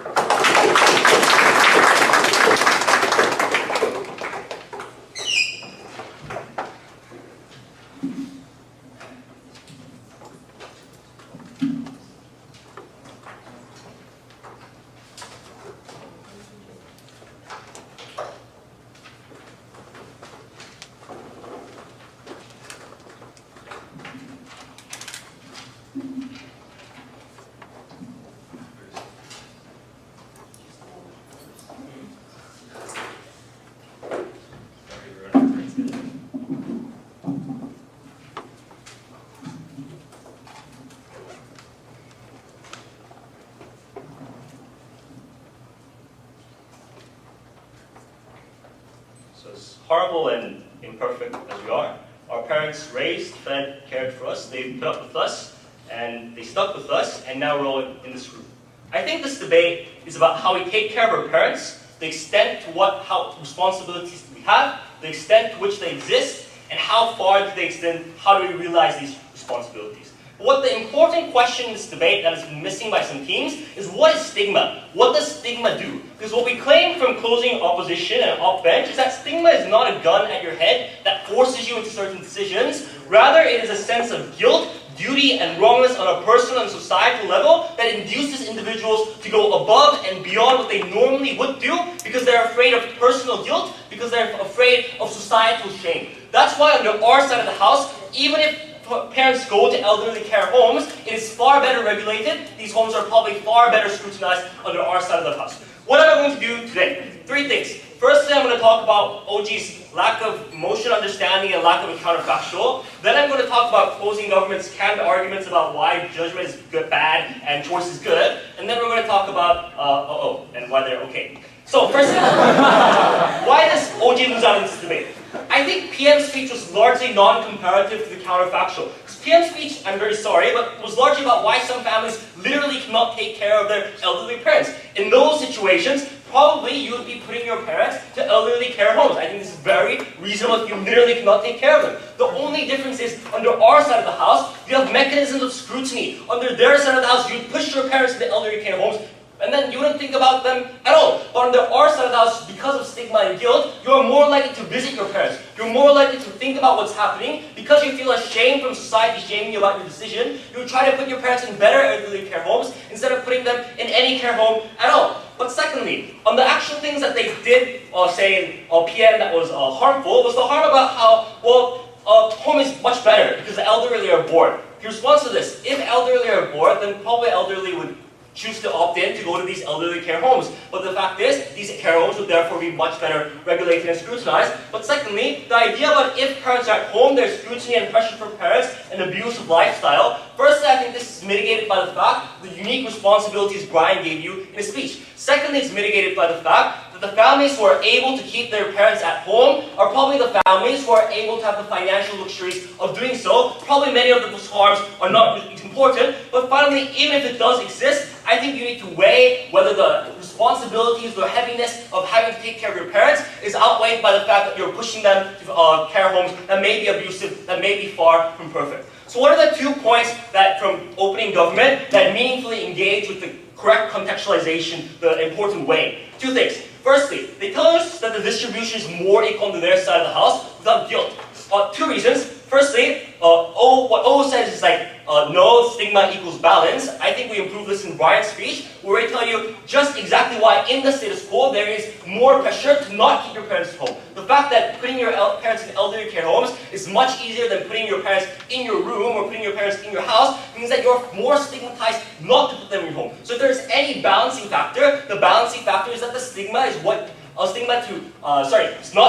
horrible and imperfect as we are, our parents raised, fed, cared for us, they put up with us, and they stuck with us, and now we're all in this group. I think this debate is about how we take care of our parents, the extent to how responsibilities we have, the extent to which they exist, and how far do they extend, how do we realize these responsibilities. But what the important question in this debate that has been missing by some teams is what is stigma? What does stigma do? Because what we claim from closing opposition and op bench is that stigma is not a gun at your head that forces you into certain decisions. Rather, it is a sense of guilt, duty, and wrongness on a personal and societal level that induces individuals to go above and beyond what they normally would do because they're afraid of personal guilt, because they're afraid of societal shame. That's why under our side of the house, even if parents go to elderly care homes, it is far better regulated. These homes are probably far better scrutinized under our side of the house. What am I going to do today? 3 things. Firstly, I'm going to talk about OG's lack of emotional understanding and lack of a counterfactual. Then I'm going to talk about opposing government's canned arguments about why judgment is good, bad and choice is good. And then we're going to talk about and why they're okay. So first, why does OG lose out in this debate? I think PM's speech was largely non-comparative to the counterfactual. Because PM's speech, I'm very sorry, but was largely about why some families literally cannot take care of their elderly parents. In those situations, probably you would be putting your parents to elderly care homes. I think this is very reasonable if you literally cannot take care of them. The only difference is, under our side of the house, you have mechanisms of scrutiny. Under their side of the house, you would push your parents to the elderly care homes, and then you wouldn't think about them at all. But under our side of the house, because of stigma and guilt, you are more likely to visit your parents. You're more likely to think about what's happening. Because you feel ashamed from society shaming you about your decision, you would try to put your parents in better elderly care homes instead of putting them in any care home at all. But secondly, on the actual things that they did say in PM that was harmful, was the harm about how, home is much better because the elderly are bored. In response to this, if elderly are bored, then probably elderly would choose to opt in to go to these elderly care homes. But the fact is, these care homes would therefore be much better regulated and scrutinized. But secondly, the idea about if parents are at home, there's scrutiny and pressure from parents and abusive lifestyle. Firstly, I think this is mitigated by the fact the unique responsibilities Brian gave you in his speech. Secondly, it's mitigated by the fact that the families who are able to keep their parents at home are probably the families who are able to have the financial luxuries of doing so. Probably many of those harms are not important. But finally, even if it does exist, I think you need to weigh whether the responsibilities, the heaviness of having to take care of your parents is outweighed by the fact that you're pushing them to care homes that may be abusive, that may be far from perfect. So what are the 2 points that from opening government that meaningfully engage with the correct contextualization, the important way? 2 things. Firstly, they tell us that the distribution is more equal to their side of the house without guilt. 2 reasons. Firstly, what O says is like, no, stigma equals balance. I think we improved this in Brian's speech, where we tell you just exactly why in the status quo there is more pressure to not keep your parents home. The fact that putting your parents in elderly care homes is much easier than putting your parents in your room or putting your parents in your house means that you're more stigmatized not to put them in your home. So if there's any balancing factor, the balancing factor is that the stigma is what not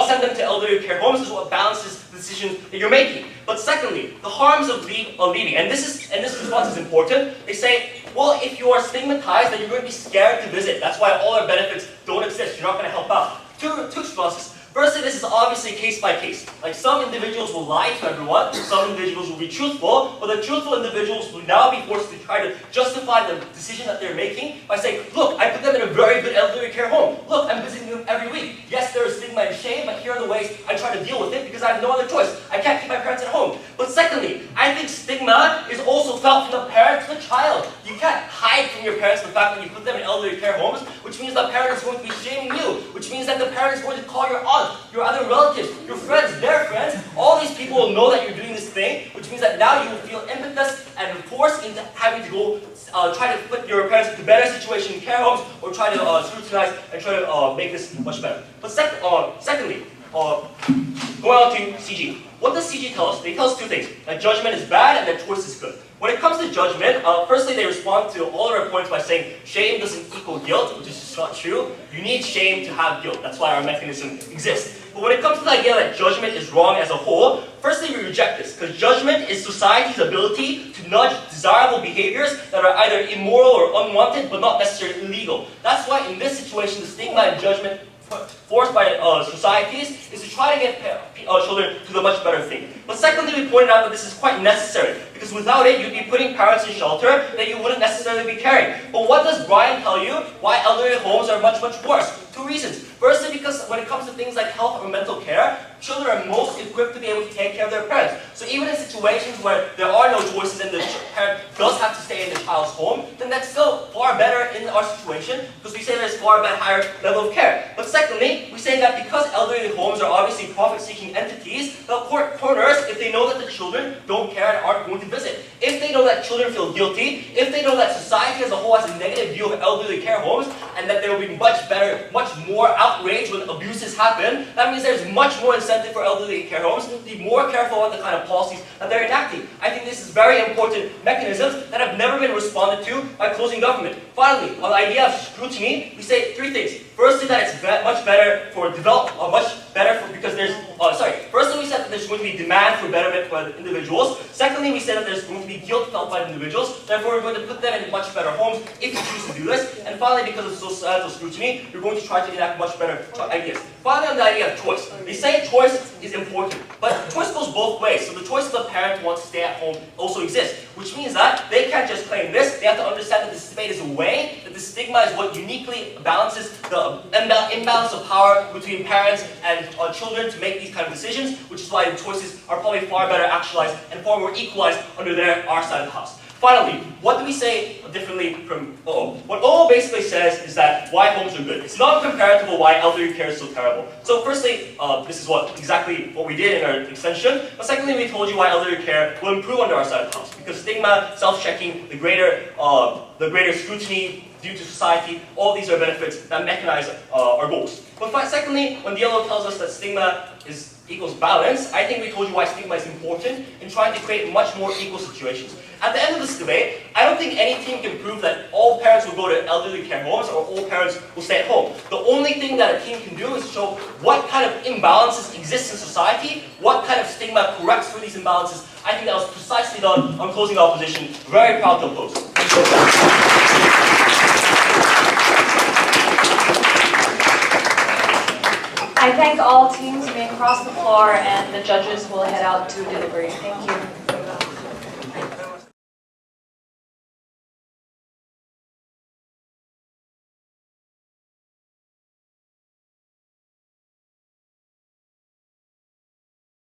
send them to elderly care homes is what balances the decisions that you're making. But secondly, the harms of leaving, and this response is important. They say, well, if you are stigmatized, then you're going to be scared to visit. That's why all our benefits don't exist. You're not going to help out. Two responses. Firstly, this is obviously case by case. Like some individuals will lie to everyone, some individuals will be truthful, but the truthful individuals will now be forced to try to justify the decision that they're making by saying, look, I put them in a very good elderly care home. Look, I'm visiting them every week. Yes, there is stigma and shame, but here are the ways I try to deal with it because I have no other choice. I can't keep my parents at home. But secondly, I think stigma is also felt from the parent to the child. You can't hide from your parents the fact that you put them in elderly care homes, which means the parent is going to be shaming you, which means that the parent is going to call your aunt, your other relatives, your friends, their friends. All these people will know that you're doing this thing, which means that now you will feel impetus and forced into having to go try to put your parents into better situation in care homes or try to scrutinize and try to make this much better. But secondly, going on to CG. What does CG tell us? They tell us two things. That judgment is bad and that choice is good. When it comes to judgment, firstly they respond to all of our points by saying shame doesn't equal guilt, which is just not true. You need shame to have guilt. That's why our mechanism exists. But when it comes to the idea that judgment is wrong as a whole, firstly we reject this, because judgment is society's ability to nudge desirable behaviors that are either immoral or unwanted, but not necessarily illegal. That's why in this situation, the stigma and judgment forced by societies is to try to get children to the much better thing. But secondly, we pointed out that this is quite necessary, because without it, you'd be putting parents in shelter that you wouldn't necessarily be caring. But what does Brian tell you why elderly homes are much, much worse? Two reasons. Firstly, because when it comes to things like health or mental care, children are most equipped to be able to take care of their parents. So even in situations where there are no choices and the parent does have to stay in the child's home, then that's still far better in our situation, because we say there's far better higher level of care. But secondly, we say that because elderly homes are obviously profit-seeking entities, they'll court corners if they know that the children don't care and aren't going to visit. If they know that children feel guilty, if they know that society as a whole has a negative view of elderly care homes, and that there will be much more outrage when abuses happen, that means there's much more incentive for elderly care homes to be more careful about the kind of policies that they're enacting. I think this is very important mechanisms that have never been responded to by closing government. Finally, on the idea of scrutiny, we say three things. Firstly, that it's much better for because there's, firstly we said that there's going to be demand for betterment for individuals. Secondly, we said that there's going to be guilt felt by individuals, therefore we're going to put them in much better homes if you choose to do this. And finally, because of societal scrutiny, we're going to try to enact much better ideas. Finally, on the idea of choice. They say choice is important, but choice goes both ways. So the choice of the parent who wants to stay at home also exists, which means that they can't just claim this, they have to understand that this debate is a way, that the stigma is what uniquely balances the imbalance of power between parents and children to make these kind of decisions, which is why the choices are probably far better actualized and far more equalized under our side of the house. Finally, what do we say differently from OO? What OO basically says is that why homes are good. It's not comparable why elderly care is so terrible. So firstly, this is exactly what we did in our extension. But secondly, we told you why elderly care will improve under our side of the house. Because stigma, self-checking, the greater scrutiny due to society, all these are benefits that mechanize our goals. But secondly, when the yellow tells us that stigma equals balance, I think we told you why stigma is important in trying to create much more equal situations. At the end of this debate, I don't think any team can prove that all parents will go to elderly care homes or all parents will stay at home. The only thing that a team can do is show what kind of imbalances exist in society, what kind of stigma corrects for these imbalances. I think that was precisely done on Closing Opposition. Very proud to oppose. I thank all teams who may cross the floor, and the judges will head out to deliberate. Thank you.